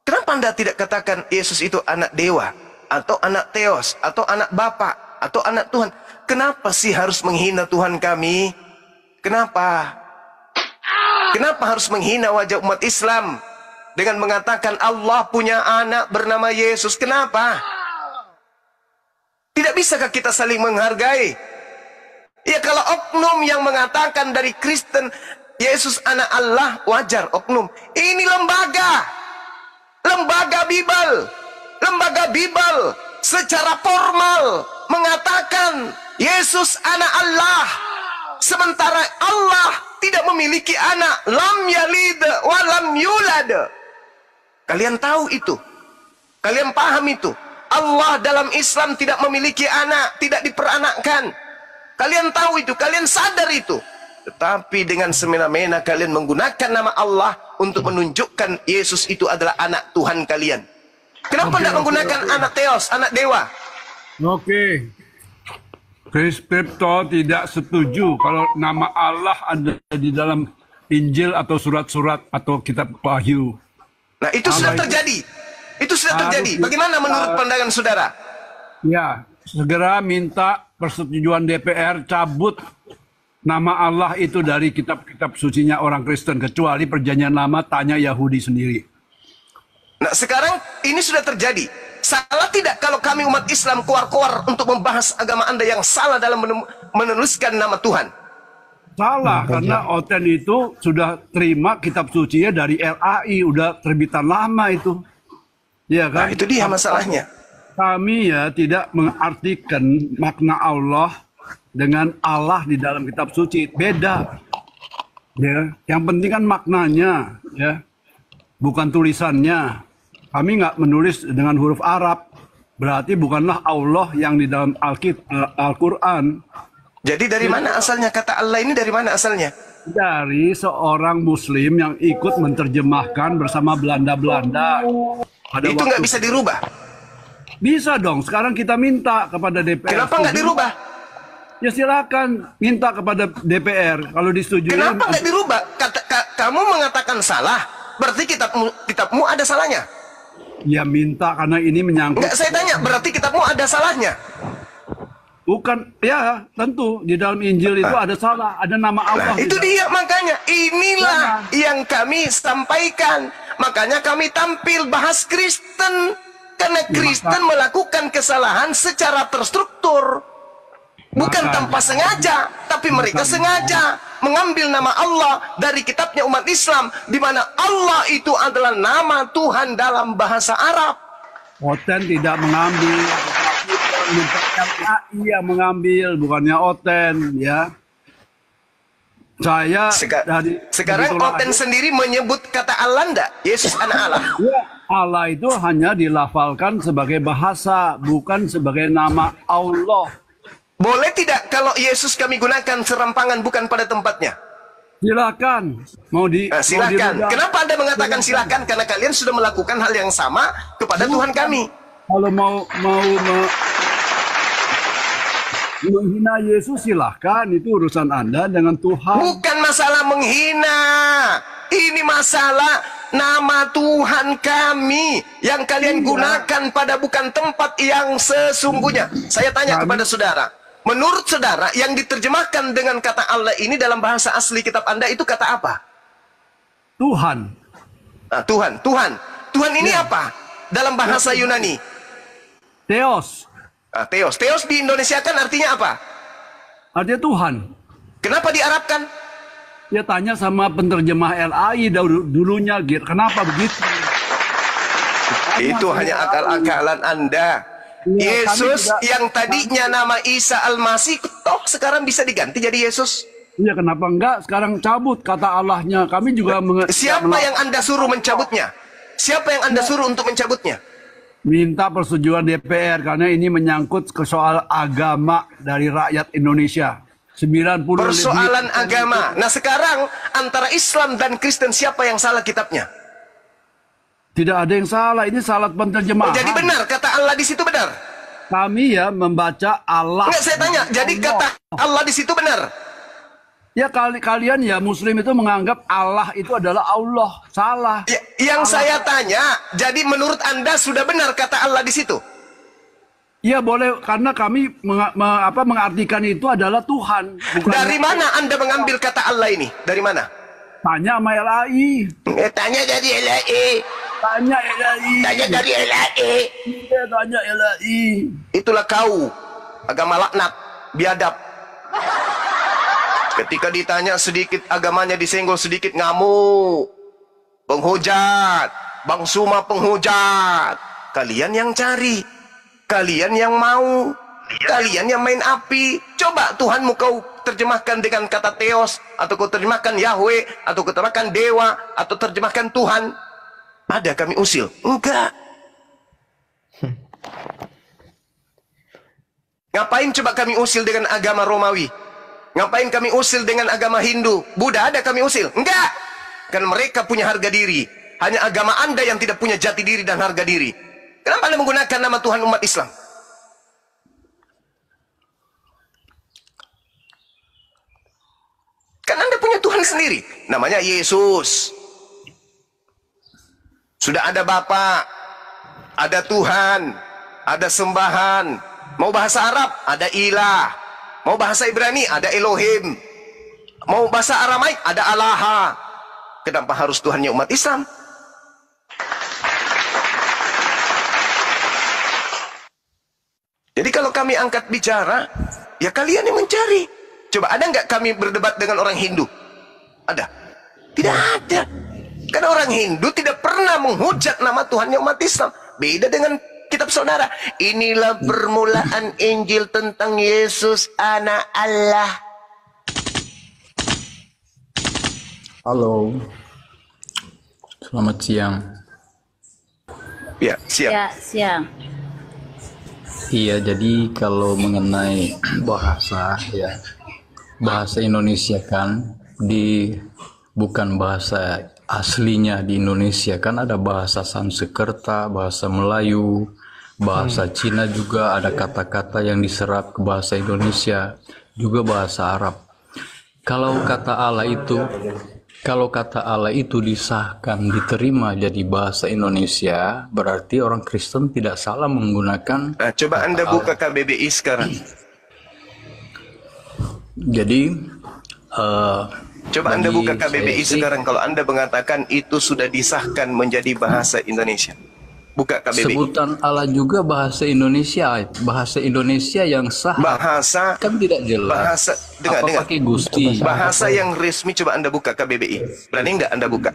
Kenapa Anda tidak katakan Yesus itu anak dewa, atau anak Theos, atau anak Bapa, atau anak Tuhan? Kenapa sih harus menghina Tuhan kami? Kenapa? Kenapa harus menghina wajah umat Islam dengan mengatakan Allah punya anak bernama Yesus? Kenapa? Tidak bisakah kita saling menghargai? Ya, kalau oknum yang mengatakan dari Kristen Yesus anak Allah, wajar oknum. Ini lembaga Bible secara formal mengatakan Yesus anak Allah, sementara Allah tidak memiliki anak. Lam yalid wa lam yulad. Kalian tahu itu, kalian paham itu. Allah dalam Islam tidak memiliki anak, tidak diperanakkan. Kalian tahu itu, kalian sadar itu. Tetapi dengan semena-mena kalian menggunakan nama Allah untuk menunjukkan Yesus itu adalah anak Tuhan kalian. Kenapa tidak menggunakan anak Theos, anak dewa? Oke. Chris Crypto tidak setuju kalau nama Allah ada di dalam Injil atau surat-surat atau kitab Wahyu. Nah, itu sudah terjadi. Itu sudah terjadi. Bagaimana menurut pandangan saudara? Ya, segera minta persetujuan DPR cabut nama Allah itu dari kitab-kitab sucinya orang Kristen, kecuali Perjanjian Lama, tanya Yahudi sendiri. Nah, sekarang ini sudah terjadi. Salah tidak kalau kami umat Islam keluar-keluar untuk membahas agama Anda yang salah dalam menuliskan nama Tuhan? Salah, karena Oten itu sudah terima kitab sucinya dari LAI, udah terbitan lama itu. Ya kan? Nah, itu dia masalahnya. Kami ya tidak mengartikan makna Allah dengan Allah di dalam kitab suci. Beda. Ya, yang penting kan maknanya, ya. Bukan tulisannya. Kami nggak menulis dengan huruf Arab. Berarti bukanlah Allah yang di dalam Al-Quran. Jadi dari mana asalnya kata Allah ini? Dari mana asalnya? Dari seorang Muslim yang ikut menerjemahkan bersama Belanda-Belanda. Itu nggak bisa dirubah? Bisa dong. Sekarang kita minta kepada DPR. Kenapa nggak dirubah? Ya silakan minta kepada DPR. Kalau disetujui. Kenapa nggak dirubah? Kamu mengatakan salah. Berarti kitabmu ada salahnya. Ya minta karena ini menyangkut. Enggak, saya tanya, berarti kitabmu ada salahnya? Bukan, ya tentu di dalam Injil itu ada salah, ada nama Allah. Nah, itu dia makanya, inilah yang kami sampaikan. Makanya kami tampil bahas Kristen. Karena Kristen melakukan kesalahan secara terstruktur. Bukan tanpa sengaja, tapi mereka sengaja mengambil nama Allah dari kitabnya umat Islam, di mana Allah itu adalah nama Tuhan dalam bahasa Arab. Oten tidak mengambil, yang mengambil, bukannya Oten, ya. Saya sekarang Oten sendiri menyebut kata Allah enggak? Yesus anak Allah. Ya, Allah itu hanya dilafalkan sebagai bahasa, bukan sebagai nama Allah. Boleh tidak kalau Yesus kami gunakan serampangan bukan pada tempatnya? Silakan. Silakan. Kenapa Anda mengatakan silakan? Karena kalian sudah melakukan hal yang sama kepada Tuhan kami. Kalau mau menghina Yesus silahkan, itu urusan Anda dengan Tuhan. Bukan masalah menghina. Ini masalah nama Tuhan kami yang kalian gunakan pada bukan tempat yang sesungguhnya. Saya tanya kepada saudara. Menurut saudara, yang diterjemahkan dengan kata Allah ini dalam bahasa asli kitab Anda itu kata apa? Tuhan. Nah, Tuhan ini apa? Dalam bahasa Yunani. Theos. Theos. Theos di Indonesia kan artinya apa? Artinya Tuhan. Kenapa diarabkan? Ya tanya sama penerjemah LAI dulunya, Gir. Kenapa begitu? Itu hanya akal-akalan Anda. Ya, Yesus yang tadinya nama Isa Al-Masih, toh sekarang bisa diganti jadi Yesus. Iya, kenapa enggak? Sekarang cabut kata Allahnya. Kami juga Siapa yang Anda suruh mencabutnya? Siapa yang Anda suruh untuk mencabutnya? Minta persetujuan DPR karena ini menyangkut ke soal agama dari rakyat Indonesia. 90 persoalan agama. Nah, sekarang antara Islam dan Kristen siapa yang salah kitabnya? Tidak ada yang salah, ini salah penerjemahan. Jadi benar kata Allah di situ benar. Kami ya membaca Allah. Enggak, saya tanya, jadi kata Allah di situ benar? Ya kalian ya Muslim itu menganggap Allah itu adalah Allah. Salah. Ya, yang Allah. saya tanya, jadi menurut Anda sudah benar kata Allah di situ? Ya boleh, karena kami mengartikan itu adalah Tuhan. Dari mana Anda mengambil kata Allah ini? Dari mana? Tanya sama LAI. Tanya dari LAI. Tanya LAI. Tanya dari LAI. Iya, tanya LAI. Itulah kau, agama laknat, biadab. Ketika ditanya sedikit agamanya disenggol sedikit ngamuk. Penghujat, Bang Suma penghujat. Kalian yang cari, kalian yang mau, kalian yang main api. Coba Tuhanmu kau terjemahkan dengan kata Theos, atau kau terjemahkan Yahweh, atau kau terjemahkan Dewa, atau terjemahkan Tuhan. Ada kami usil? Enggak. Ngapain coba kami usil dengan agama Romawi? Ngapain kami usil dengan agama Hindu? Buddha ada kami usil? Enggak. Karena mereka punya harga diri. Hanya agama Anda yang tidak punya jati diri dan harga diri. Kenapa Anda menggunakan nama Tuhan umat Islam? Kan Anda punya Tuhan sendiri. Namanya Yesus. Sudah ada Bapa, ada Tuhan, ada sembahan. Mau bahasa Arab, ada ilah. Mau bahasa Ibrani, ada Elohim. Mau bahasa Aramaik, ada Allaha. Kenapa harus Tuhannya umat Islam? Jadi kalau kami angkat bicara, ya kalian yang mencari. Coba ada nggak kami berdebat dengan orang Hindu? Ada? Tidak ada. Karena orang Hindu tidak pernah menghujat nama Tuhannya umat Islam. Beda dengan kitab saudara. Inilah permulaan Injil tentang Yesus anak Allah. Halo. Selamat siang. Ya, siang. Ya, siang. Iya, jadi kalau mengenai bahasa ya. Bahasa Indonesia kan bukan bahasa aslinya di Indonesia, kan ada bahasa Sanskerta, bahasa Melayu, bahasa Cina juga ada kata-kata yang diserap ke bahasa Indonesia, juga bahasa Arab. Kalau kata Allah itu disahkan, diterima jadi bahasa Indonesia, berarti orang Kristen tidak salah menggunakan. Nah, coba Anda buka KBBI sekarang. Jadi coba Anda buka KBBI sekarang kalau Anda mengatakan itu sudah disahkan menjadi bahasa Indonesia. Buka KBBI. Sebutan Allah juga bahasa Indonesia yang sah. Bahasa kan tidak jelas. Bahasa dengar. Pakai Gusti. Bahasa yang resmi coba Anda buka KBBI. Berani enggak Anda buka?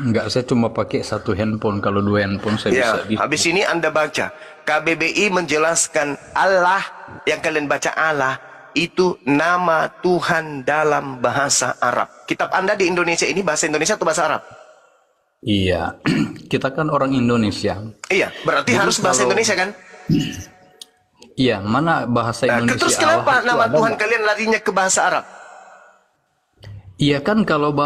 Enggak, saya cuma pakai satu handphone. Kalau dua handphone saya bisa. Habis ini Anda baca. KBBI menjelaskan Allah yang kalian baca Allah itu nama Tuhan dalam bahasa Arab. Kitab Anda di Indonesia ini bahasa Indonesia atau bahasa Arab? Iya, kita kan orang Indonesia. Iya, berarti jadi harus bahasa Indonesia kan? Iya, mana bahasa Indonesia? Terus kenapa nama Tuhan kalian larinya ke bahasa Arab? Iya kan, kalau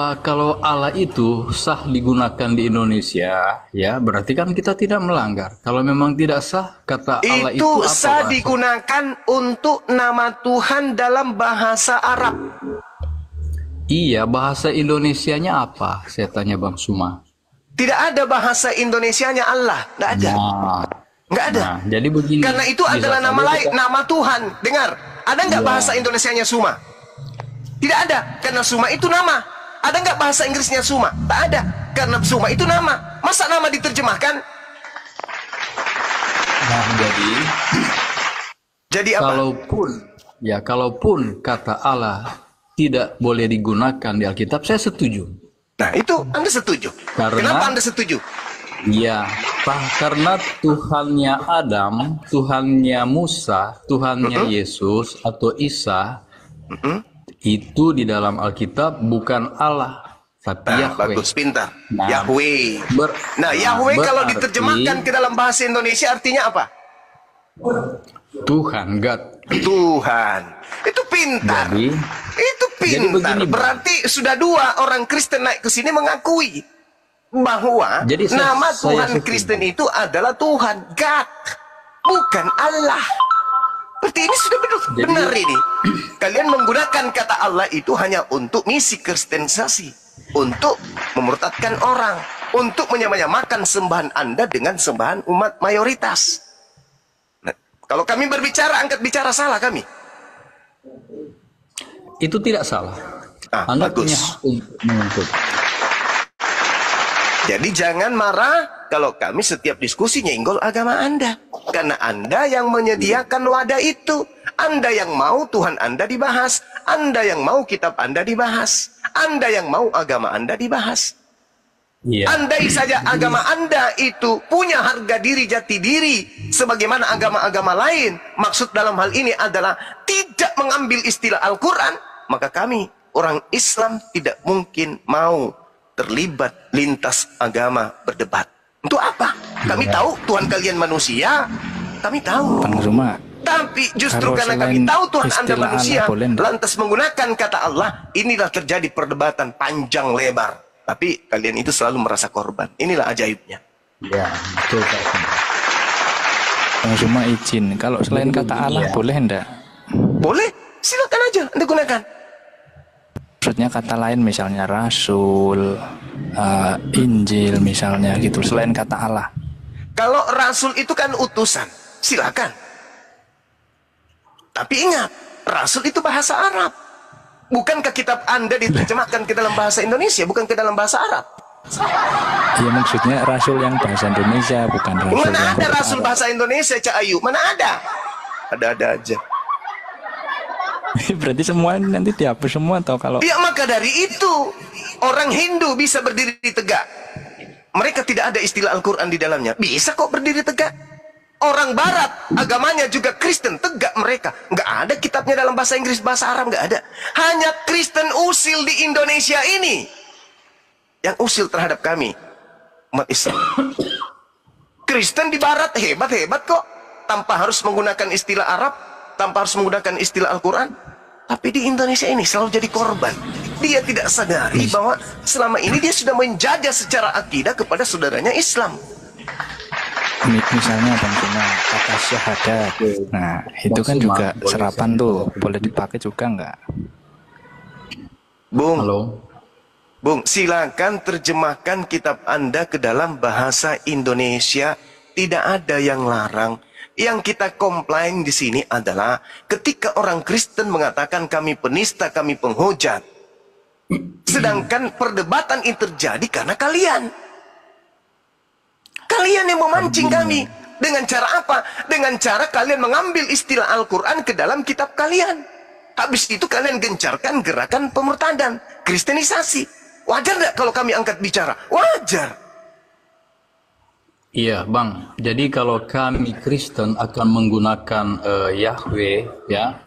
Allah itu sah digunakan di Indonesia, ya berarti kan kita tidak melanggar. Kalau memang tidak sah, kata Allah itu apa? Itu sah digunakan untuk nama Tuhan dalam bahasa Arab. Iya, bahasa Indonesianya apa? Saya tanya Bang Suma. Tidak ada bahasa Indonesianya Allah, nggak ada. Nggak ada. Nah, jadi begini. Karena itu adalah nama lain, nama Tuhan. Dengar, ada nggak bahasa Indonesianya Suma? Tidak ada, karena Suma itu nama. Ada nggak bahasa Inggrisnya Suma? Tak ada, karena Suma itu nama. Masa nama diterjemahkan? Nah, jadi apa? Kalaupun kata Allah tidak boleh digunakan di Alkitab, saya setuju. Nah, itu Anda setuju. Kenapa Anda setuju? Ya, karena Tuhannya Adam, Tuhannya Musa, Tuhannya Yesus atau Isa itu di dalam Alkitab bukan Allah, tapi Yahweh. Bagus, pintar. Yahweh. Yahweh kalau diterjemahkan ke dalam bahasa Indonesia artinya apa? Tuhan, God. Tuhan. Itu pintar. Itu pintar. Berarti sudah dua orang Kristen naik ke sini mengakui bahwa nama Tuhan Kristen itu adalah Tuhan, God, bukan Allah. Berarti ini sudah benar ini. Kalian menggunakan kata Allah itu hanya untuk misi kristenisasi, untuk memurtadkan orang, untuk menyamakan sembahan Anda dengan sembahan umat mayoritas. Nah, kalau kami berbicara, angkat bicara salah kami. Itu tidak salah. Anda punya hak untuk menuntut. Jadi jangan marah kalau kami setiap diskusi nyenggol agama Anda. Karena Anda yang menyediakan wadah itu. Anda yang mau Tuhan Anda dibahas. Anda yang mau kitab Anda dibahas. Anda yang mau agama Anda dibahas. Andai saja agama Anda itu punya harga diri, jati diri sebagaimana agama-agama lain. Maksud dalam hal ini adalah tidak mengambil istilah Al-Quran. Maka kami, orang Islam, tidak mungkin mau terlibat lintas agama berdebat. Untuk apa? Kami tahu Tuhan kalian manusia. Kami tahu. Tapi justru karena kami tahu Tuhan Anda manusia, lantas menggunakan kata Allah, inilah terjadi perdebatan panjang lebar. Tapi kalian itu selalu merasa korban. Inilah ajaibnya. Ya, betul Pak. Bang Suma izin, kalau selain kata Allah boleh enggak? Boleh, silakan aja Anda gunakan. Maksudnya kata lain misalnya Rasul, Injil misalnya gitu, selain kata Allah. Kalau Rasul itu kan utusan, silakan. Tapi ingat, Rasul itu bahasa Arab. Bukankah kitab Anda diterjemahkan ke dalam bahasa Indonesia, bukan ke dalam bahasa Arab? Iya, maksudnya Rasul yang bahasa Indonesia, bukan Rasul Mana yang ada Rasul Arab. Bahasa Indonesia, Cak Ayu? Mana ada? Ada-ada aja. Berarti semua nanti dihapus semua atau kalau... Ya, maka dari itu orang Hindu bisa berdiri tegak. Mereka tidak ada istilah Al-Quran di dalamnya. Bisa kok berdiri tegak. Orang Barat agamanya juga Kristen, tegak mereka. Nggak ada kitabnya dalam bahasa Inggris, bahasa Arab nggak ada. Hanya Kristen usil di Indonesia ini yang usil terhadap kami, umat Islam. Kristen di Barat hebat-hebat kok, tanpa harus menggunakan istilah Arab, tanpa harus menggunakan istilah Al-Quran. Tapi di Indonesia ini selalu jadi korban. Dia tidak sadari bahwa selama ini dia sudah menjajah secara akidah kepada saudaranya Islam. Misalnya Bang Suma, kata syahadat. Nah, itu kan juga serapan tuh, boleh dipakai juga nggak? Bung, Bung, silakan terjemahkan kitab Anda ke dalam bahasa Indonesia. Tidak ada yang larang. Yang kita komplain di sini adalah ketika orang Kristen mengatakan kami penista, kami penghujat. Sedangkan perdebatan ini terjadi karena kalian. Kalian yang memancing kami. Dengan cara apa? Dengan cara kalian mengambil istilah Al-Quran ke dalam kitab kalian. Habis itu kalian gencarkan gerakan pemurtadan, kristenisasi. Wajar nggak kalau kami angkat bicara? Wajar. Iya, Bang. Jadi kalau kami Kristen akan menggunakan Yahweh, ya,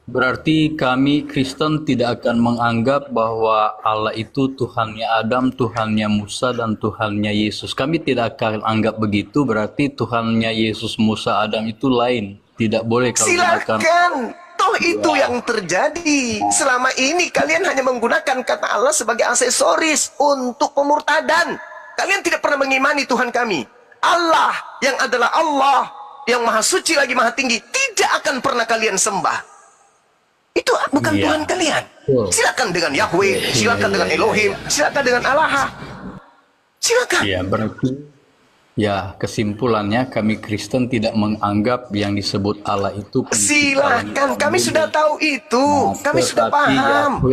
berarti kami Kristen tidak akan menganggap bahwa Allah itu Tuhannya Adam, Tuhannya Musa, dan Tuhannya Yesus. Kami tidak akan anggap begitu, berarti Tuhannya Yesus, Musa, Adam itu lain. Tidak boleh kalau silakan. Toh itu yang terjadi. Selama ini kalian hanya menggunakan kata Allah sebagai aksesoris untuk pemurtadan. Kalian tidak pernah mengimani Tuhan kami. Allah yang adalah Allah, yang maha suci lagi maha tinggi, tidak akan pernah kalian sembah. Itu bukan Tuhan kalian. Silakan dengan Yahweh, silakan dengan Elohim, silakan dengan Allah. Silakan. Ya, berarti ya kesimpulannya kami Kristen tidak menganggap yang disebut Allah itu. Silakan, kami sudah tahu itu, kami sudah paham.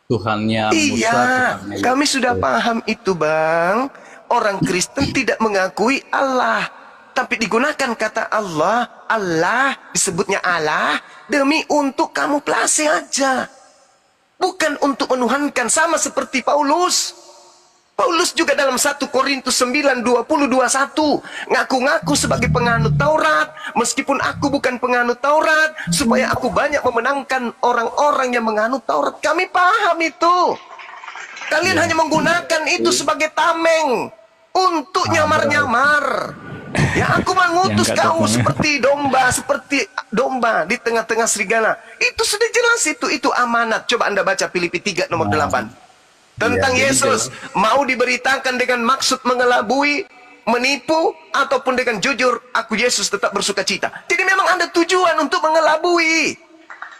Tuhannya Musa, Iya, Tuhannya kami sudah Yesus. paham itu, Bang. Orang Kristen tidak mengakui Allah, tapi digunakan kata Allah. Allah disebutnya Allah demi untuk kamuflase aja, bukan untuk menuhankan. Sama seperti Paulus. Paulus juga dalam 1 Korintus 9:20-21 ngaku-ngaku sebagai penganut Taurat, meskipun aku bukan penganut Taurat, supaya aku banyak memenangkan orang-orang yang menganut Taurat. Kami paham itu. Kalian hanya menggunakan itu sebagai tameng untuk nyamar-nyamar. Ya, aku mengutus Yang kata kau pengen. seperti domba di tengah-tengah serigala. Itu sudah jelas, itu amanat. Coba Anda baca Filipi 3 nomor 8. Tentang Iya, jadi Yesus, mau diberitakan dengan maksud mengelabui, menipu, ataupun dengan jujur, aku Yesus tetap bersuka cita. Jadi memang ada tujuan untuk mengelabui.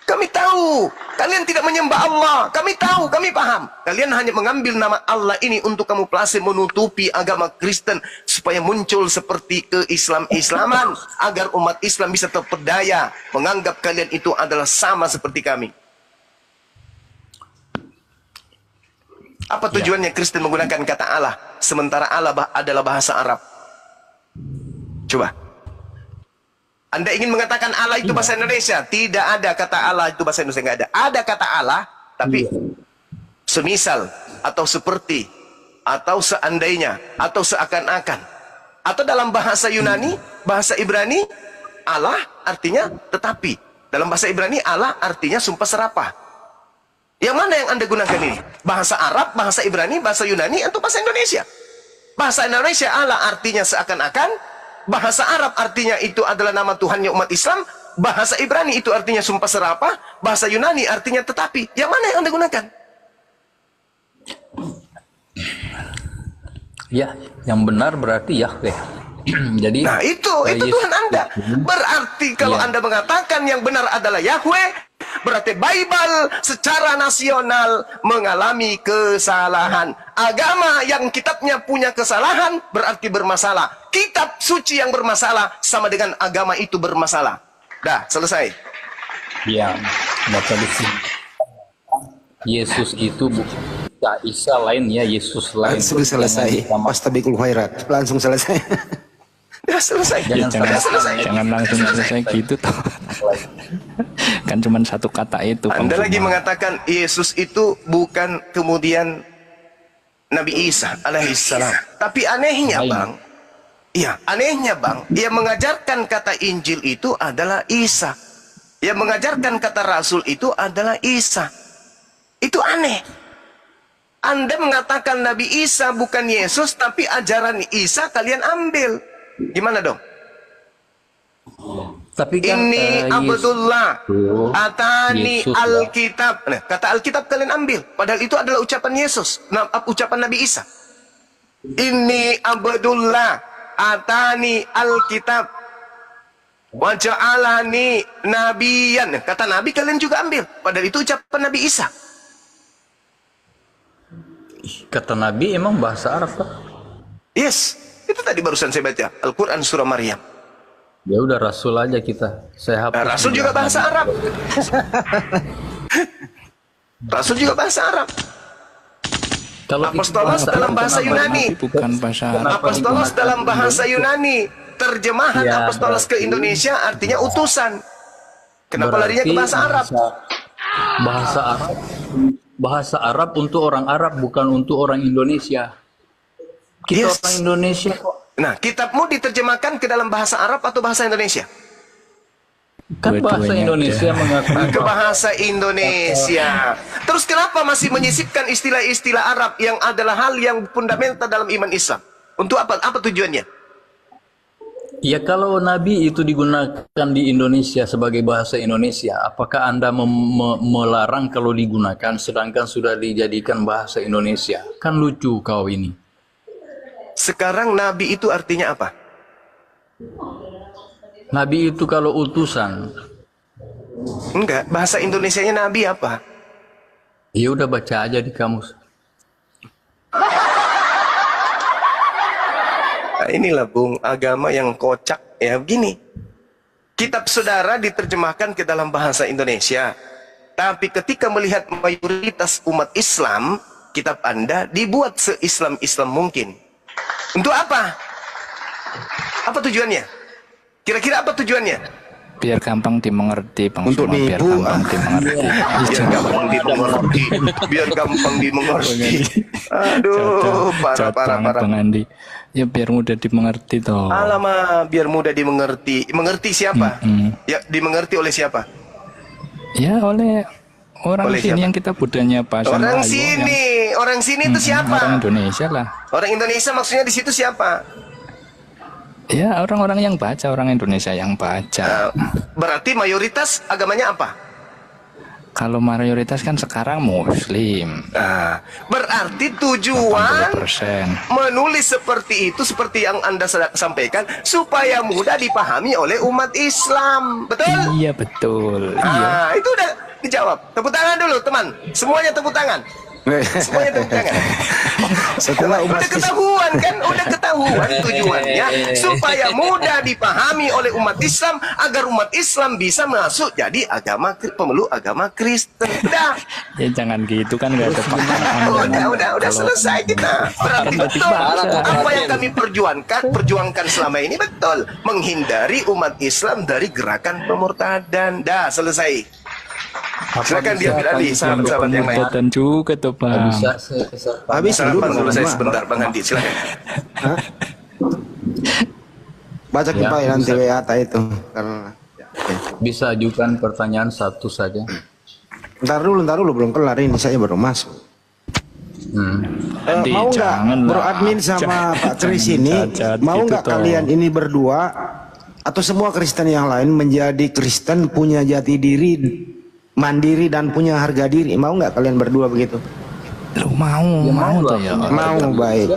Kami tahu, kalian tidak menyembah Allah. Kami tahu, kami paham. Kalian hanya mengambil nama Allah ini untuk kamuflase menutupi agama Kristen, supaya muncul seperti Islam-Islaman, agar umat Islam bisa terpedaya menganggap kalian itu adalah sama seperti kami. Apa tujuannya Kristen menggunakan kata Allah, sementara Allah adalah bahasa Arab? Coba. Anda ingin mengatakan Allah itu bahasa Indonesia? Tidak ada kata Allah itu bahasa Indonesia, nggak ada. Ada kata Allah, tapi semisal, atau seperti, atau seandainya, atau seakan-akan. Atau dalam bahasa Yunani, bahasa Ibrani, Allah artinya tetapi. Dalam bahasa Ibrani, Allah artinya sumpah serapah. Yang mana yang Anda gunakan ini? Bahasa Arab, bahasa Ibrani, bahasa Yunani, atau bahasa Indonesia? Bahasa Indonesia Allah artinya seakan-akan. Bahasa Arab artinya itu adalah nama Tuhannya umat Islam. Bahasa Ibrani itu artinya sumpah serapah. Bahasa Yunani artinya tetapi. Yang mana yang Anda gunakan? Ya, yang benar berarti Yahweh. Jadi Nah itu Yesus- Tuhan Anda. Berarti kalau Iya. Anda mengatakan yang benar adalah Yahweh, berarti Bible secara nasional mengalami kesalahan. Agama yang kitabnya punya kesalahan berarti bermasalah. Kitab suci yang bermasalah sama dengan agama itu bermasalah. Dah, selesai. Ya, baca di sini. Yesus itu bukan Isa lain ya, Yesus lain. Langsung selesai. Wastabikul khairat. Langsung selesai. Dah selesai. Ya, Dah selesai. jangan langsung selesai gitu toh. Kan cuma satu kata itu. Bang Anda lagi Juma. mengatakan Yesus itu bukan kemudian Nabi Isa alaihissalam. Tapi anehnya Bang, iya anehnya Bang, yang mengajarkan kata Injil itu adalah Isa. Yang mengajarkan kata Rasul itu adalah Isa. Itu aneh. Anda mengatakan Nabi Isa bukan Yesus, tapi ajaran Isa kalian ambil. Gimana dong? Tapi kan Ini Abdullah atani Yesus, Alkitab. Nah, kata Alkitab kalian ambil, padahal itu adalah ucapan Yesus, ucapan Nabi Isa. Ini Abdullah atani Alkitab wa ja'alani nabiyan. Kata Nabi kalian juga ambil, padahal itu ucapan Nabi Isa. kata Nabi emang bahasa Arab kan? Yes, itu tadi barusan saya baca Al-Quran surah Maryam. Ya udah Rasul aja kita. Saya hapus. Rasul juga bahasa Arab. Rasul juga bahasa Arab. Kalau Apostolos dalam bahasa Yunani. Bukan bahasa Arab. Apostolos dalam bahasa Yunani. Terjemahan Ya, apostolos ke berarti- Indonesia artinya utusan. Kenapa larinya ke bahasa Arab? Bahasa Arab. Bahasa Arab untuk orang Arab, bukan untuk orang Indonesia. Kita Yes. orang Indonesia kok. Nah, kitabmu diterjemahkan ke dalam bahasa Arab atau bahasa Indonesia? Kan bahasa Dua-duanya Indonesia mengakui Ke bahasa Indonesia. Terus kenapa masih menyisipkan istilah-istilah Arab yang adalah hal yang fundamental dalam iman Islam? Untuk apa? Apa tujuannya? Ya kalau Nabi itu digunakan di Indonesia sebagai bahasa Indonesia, apakah Anda melarang kalau digunakan sedangkan sudah dijadikan bahasa Indonesia? Kan lucu kau ini. Sekarang Nabi itu artinya apa? Nabi itu kalau utusan. Enggak, bahasa Indonesianya Nabi apa? Ya udah baca aja di kamus. Nah, inilah Bung, agama yang kocak ya begini. Kitab saudara diterjemahkan ke dalam bahasa Indonesia. Tapi ketika melihat mayoritas umat Islam, kitab Anda dibuat se-Islam-Islam mungkin. Untuk apa? Apa tujuannya? Kira-kira apa tujuannya? Biar gampang dimengerti, Bang. Untuk Suma, biar nipu, gampang dimengerti. biar gampang dimengerti, biar gampang dimengerti. Aduh, parah. Bang Andi. Ya biar mudah dimengerti toh. Alamak, biar mudah dimengerti. Mengerti siapa? Ya, dimengerti oleh siapa? Ya oleh orang Oleh sini siapa? yang kita budaya bahasa Orang Melayu, sini, orang sini itu siapa? Orang Indonesia lah. Orang Indonesia maksudnya di situ siapa? Ya orang-orang yang baca, orang Indonesia yang baca. Berarti mayoritas agamanya apa? Kalau mayoritas kan sekarang Muslim. Berarti tujuan 80%. menulis seperti itu, seperti yang Anda sampaikan, supaya mudah dipahami oleh umat Islam. Betul? Iya betul. Iya. Itu udah dijawab. Tepuk tangan dulu teman. Semuanya tepuk tangan. Semuanya tepuk tangan. Setelah umat Udah ketahuan kan? Udah ketahuan tujuannya supaya mudah dipahami oleh umat Islam, agar umat Islam bisa masuk jadi pemeluk agama Kristen. Udah. Ya jangan gitu kan, nggak ada paksaan. Udah selesai kita. Berarti betul apa yang kami perjuangkan selama ini betul, menghindari umat Islam dari gerakan pemurtadan. Dah selesai. Silakan dia beralih, sahabat-sahabat yang lain. Dan juga tuh Bang. Habis sarapan selesai sebentar, Bang Handi, silakan. Baca kembali nanti WA itu karena Bisa ajukan pertanyaan satu saja. Ntar dulu belum kelar ini, saya baru masuk. Mau nggak Bro Admin sama Pak Kris ini, mau nggak kalian ini berdua atau semua Kristen yang lain menjadi Kristen, punya jati diri, mandiri dan punya harga diri? Mau nggak kalian berdua begitu? Mau tuh ya. Mau, baik.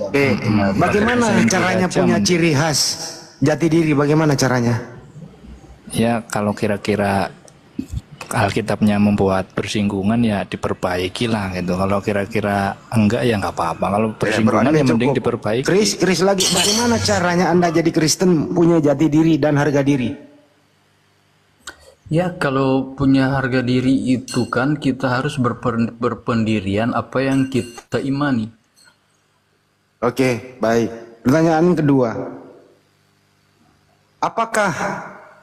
Oke, bagaimana caranya punya ciri khas jati diri? Bagaimana caranya? Ya kalau kira-kira Alkitabnya membuat bersinggungan ya diperbaiki lah gitu. Kalau kira-kira enggak ya nggak apa-apa. Kalau bersinggungan ya mending diperbaiki. Kris lagi, bagaimana caranya Anda jadi Kristen punya jati diri dan harga diri? Ya kalau punya harga diri itu kan kita harus berpendirian apa yang kita imani. Oke, baik. Pertanyaan kedua. Apakah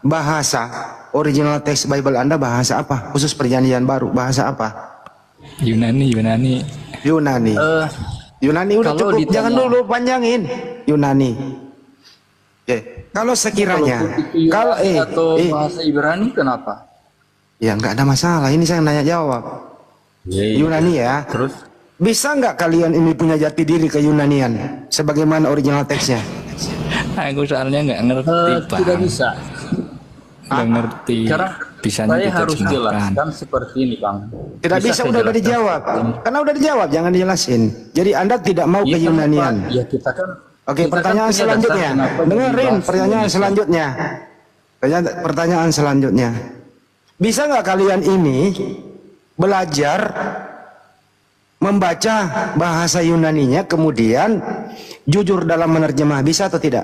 bahasa original teks Bible Anda bahasa apa? Khusus perjanjian baru, bahasa apa? Yunani. Yunani udah cukup, jangan dulu panjangin. Yunani. Oke. Kalau sekiranya atau bahasa Ibrani kenapa? Ya nggak ada masalah, ini saya nanya jawab. Yunani ya. Terus bisa nggak kalian ini punya jati diri ke Yunanian sebagaimana original teksnya? Aku soalnya nggak ngerti, Bang. Tidak bisa. Nggak ngerti. Sekarang saya harus jelaskan seperti ini, Bang. Tidak bisa, udah dijawab. Karena udah dijawab, jangan dijelasin. Jadi Anda tidak mau ke Yunanian. Ya kita kan. Oke, pertanyaan selanjutnya. Dengerin pertanyaan selanjutnya. Pertanyaan selanjutnya. Bisa nggak kalian ini belajar membaca bahasa Yunaninya, kemudian jujur dalam menerjemah? Bisa atau tidak?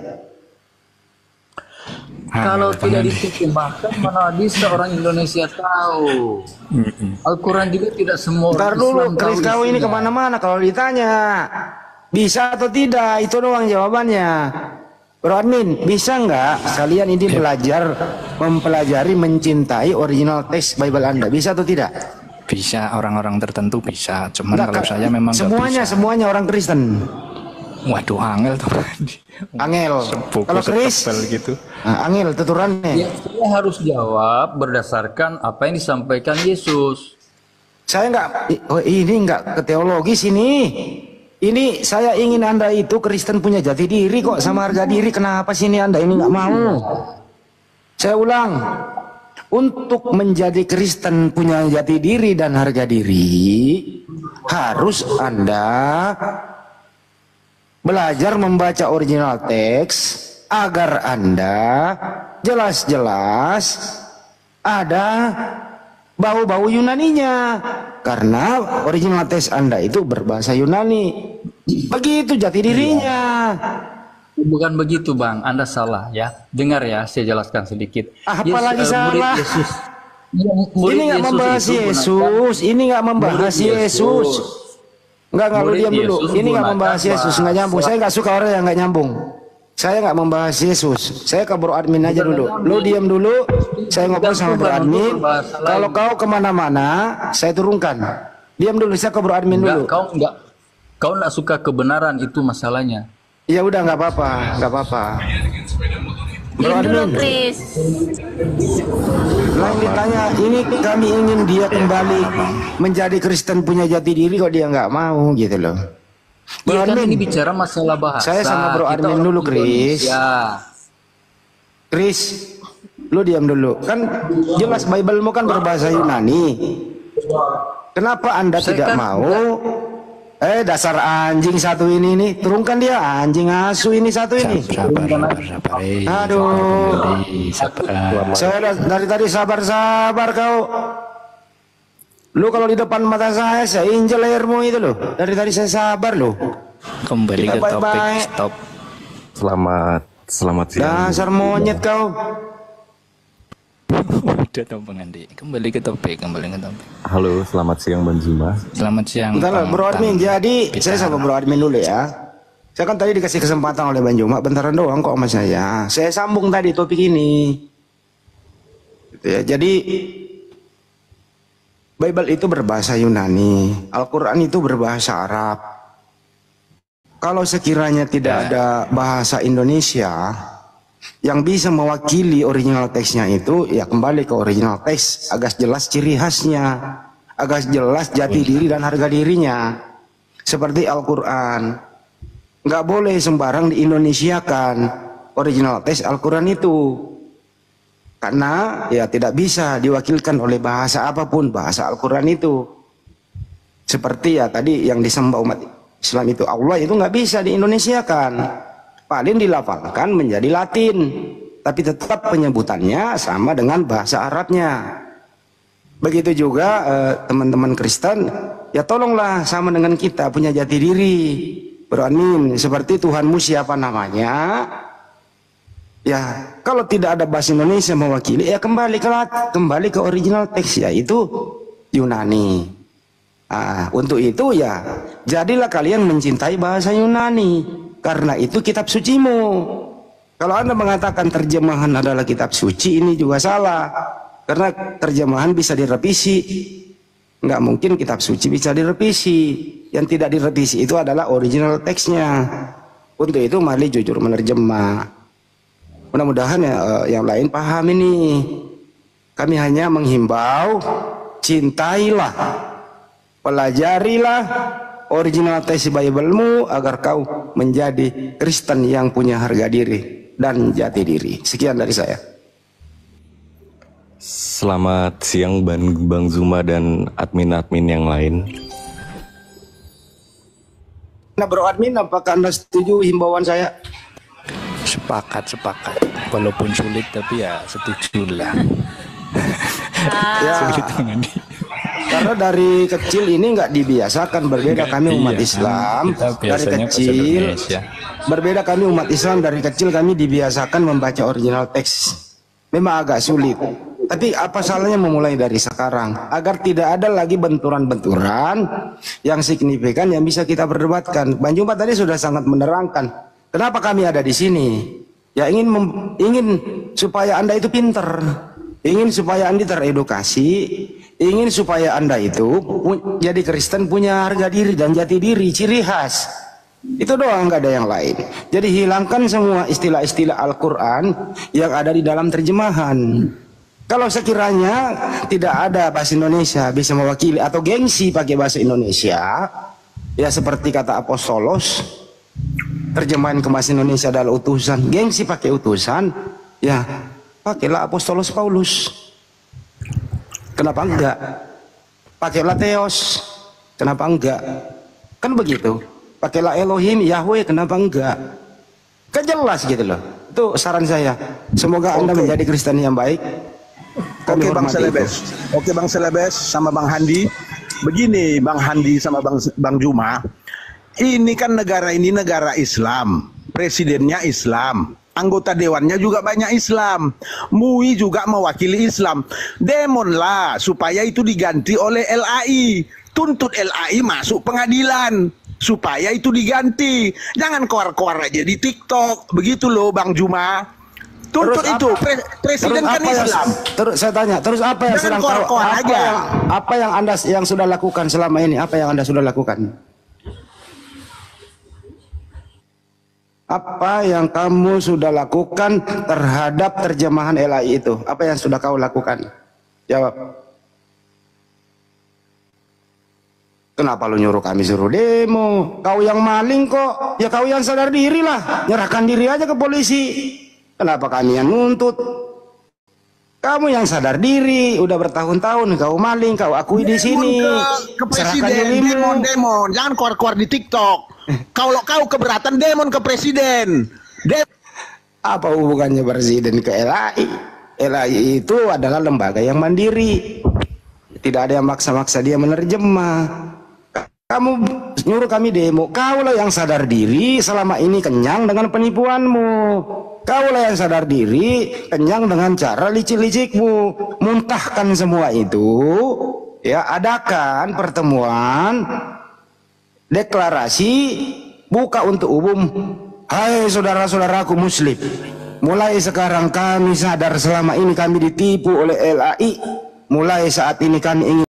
Kalau tidak diterjemahkan, mana bisa orang Indonesia tahu? Al-Quran juga tidak semua Ntar orang dulu, Islam Kris tahu kau ini isinya. kemana-mana kalau ditanya. Bisa atau tidak, itu doang jawabannya. Bro Admin, bisa nggak kalian ini belajar, mempelajari, mencintai original teks Bible Anda? Bisa atau tidak? Bisa, orang-orang tertentu bisa. Cuman kalau saya memang nggak bisa. Semuanya orang Kristen. Waduh, angel tuh. Angel. Kalau Kris gitu. Angel tuturannya. Ya, saya harus jawab berdasarkan apa yang disampaikan Yesus. Saya ini nggak ke teologis ini. Ini saya ingin Anda itu Kristen punya jati diri kok sama harga diri. Kenapa sih ini Anda ini nggak mau? Saya ulang. Untuk menjadi Kristen punya jati diri dan harga diri, harus Anda belajar membaca original teks agar Anda jelas-jelas ada bau-bau Yunaninya, karena original teks Anda itu berbahasa Yunani. Begitu jati dirinya. Bukan begitu, Bang. Anda salah ya. Dengar ya, saya jelaskan sedikit. Apalagi salah. Ini nggak membahas Yesus. Ini nggak membahas Yesus. Enggak, lu diam dulu. Ini nggak membahas Yesus, nggak nyambung. Saya nggak suka orang yang nggak nyambung. Saya nggak membahas Yesus. Saya ke bro admin aja dulu. Lu diam dulu. Saya ngobrol sama bro admin. Kalau kau kemana-mana, saya turunkan. Diam dulu. Saya ke bro admin dulu. Kau nggak suka kebenaran, itu masalahnya. Ya udah, nggak apa-apa, nggak apa-apa. Bro admin, lain ditanya, ini kami ingin dia kembali menjadi Kristen punya jati diri, kok dia nggak mau gitu loh. Bro Admin, ini bicara masalah bahasa. Saya sama Bro Admin dulu, Chris. Chris, lu diam dulu. Kan jelas Bible-mu kan berbahasa Yunani. Kenapa Anda tidak mau? Dasar anjing satu ini nih, turunkan dia, anjing asu ini satu ini. Sabar. Aduh. Saya dari tadi sabar kau. Lu kalau di depan mata saya injel lehermu itu loh. Dari tadi saya sabar loh. Kembali ke topik, stop. Selamat siang. Dasar monyet kau. Udah dong Bang Andi. Kembali ke topik. Halo, selamat siang Bang Zuma. Selamat siang. Bentar, Bro Admin. Jadi saya sama Bro Admin dulu ya. Saya kan tadi dikasih kesempatan oleh Bang Juma, bentaran doang kok sama saya. Saya sambung tadi topik ini. Gitu ya. Jadi Bible itu berbahasa Yunani, Al-Quran itu berbahasa Arab. Kalau sekiranya tidak ada bahasa Indonesia yang bisa mewakili original teksnya itu, ya kembali ke original teks, agak jelas ciri khasnya, agak jelas jati diri dan harga dirinya. Seperti Al-Quran, nggak boleh sembarang di-Indonesiakan original teks Al-Quran itu. Karena ya tidak bisa diwakilkan oleh bahasa apapun, bahasa Al-Quran itu. Seperti ya tadi yang disembah umat Islam itu, Allah itu nggak bisa di-Indonesiakan. Paling dilafalkan menjadi Latin, tapi tetap penyebutannya sama dengan bahasa Arabnya. Begitu juga teman-teman Kristen, ya tolonglah sama dengan kita, punya jati diri. Bro Admin, seperti Tuhanmu siapa namanya? Ya, kalau tidak ada bahasa Indonesia mewakili, ya kembali ke original teks, yaitu Yunani. Untuk itu ya, jadilah kalian mencintai bahasa Yunani, karena itu kitab sucimu. Kalau Anda mengatakan terjemahan adalah kitab suci, ini juga salah, karena terjemahan bisa direvisi. Nggak mungkin kitab suci bisa direvisi. Yang tidak direvisi itu adalah original teksnya. Untuk itu mari jujur menerjemah. Mudah-mudahan yang lain paham ini. Kami hanya menghimbau, cintailah, pelajarilah original teks Bible-mu agar kau menjadi Kristen yang punya harga diri dan jati diri. Sekian dari saya. Selamat siang Bang Zuma dan admin-admin yang lain. Nah, Bro Admin, apakah Anda setuju himbauan saya? Sepakat. Walaupun sulit tapi ya setujulah. Ya, karena dari kecil ini nggak dibiasakan berbeda kami umat Islam dari kecil. Berbeda kami umat Islam dari kecil kami dibiasakan membaca original teks. Memang agak sulit. Tapi apa salahnya memulai dari sekarang agar tidak ada lagi benturan-benturan yang signifikan yang bisa kita perdebatkan. Bang Jumpa tadi sudah sangat menerangkan. Kenapa kami ada di sini? Ya ingin supaya Anda itu pinter, ingin supaya Anda teredukasi, ingin supaya Anda itu jadi Kristen punya harga diri dan jati diri, ciri khas. Itu doang, nggak ada yang lain. Jadi hilangkan semua istilah-istilah Al-Quran yang ada di dalam terjemahan. Kalau sekiranya tidak ada bahasa Indonesia bisa mewakili atau gengsi pakai bahasa Indonesia, ya seperti kata Apostolos, terjemahan ke bahasa Indonesia adalah utusan, gengsi pakai utusan, ya pakailah Apostolos Paulus. Kenapa enggak? Pakailah Theos, kenapa enggak? Kan begitu. Pakailah Elohim, Yahweh, kenapa enggak? Kan jelas gitu loh. Itu saran saya. Semoga Anda menjadi Kristen yang baik. Oke Bang Selebes. Oke Bang Selebes sama Bang Handi. Begini Bang Handi sama Bang Juma. Ini kan negara Islam, presidennya Islam. Anggota dewannya juga banyak Islam. MUI juga mewakili Islam. Demonlah supaya itu diganti oleh LAI. Tuntut LAI masuk pengadilan supaya itu diganti. Jangan keluar-keluar aja di TikTok. Begitu loh Bang Juma. Tuntut itu. Presiden kan Islam. Terus saya tanya, terus apa yang sedang apa yang Anda yang sudah lakukan selama ini? Apa yang Anda sudah lakukan? Apa yang kamu sudah lakukan terhadap terjemahan LAI itu? Apa yang sudah kau lakukan? Jawab. Kenapa lu nyuruh kami suruh demo? Kau yang maling kok. Ya kau yang sadar diri lah. Nyerahkan diri aja ke polisi. Kenapa kami yang nuntut? Kamu yang sadar diri. Udah bertahun-tahun kau maling. Kau akui di sini. Ke presiden. Demon. Jangan keluar-keluar di TikTok. Kalau kau keberatan demon ke presiden. Apa hubungannya presiden ke LAI? LAI itu adalah lembaga yang mandiri. Tidak ada yang maksa-maksa dia menerjemah. Kamu nyuruh kami demo. Kaulah yang sadar diri selama ini kenyang dengan penipuanmu. Kaulah yang sadar diri kenyang dengan cara licik-licikmu. Muntahkan semua itu. Ya, adakan pertemuan, deklarasi, buka untuk umum. Hai saudara-saudaraku muslim, mulai sekarang kami sadar selama ini kami ditipu oleh LAI. Mulai saat ini kami ingin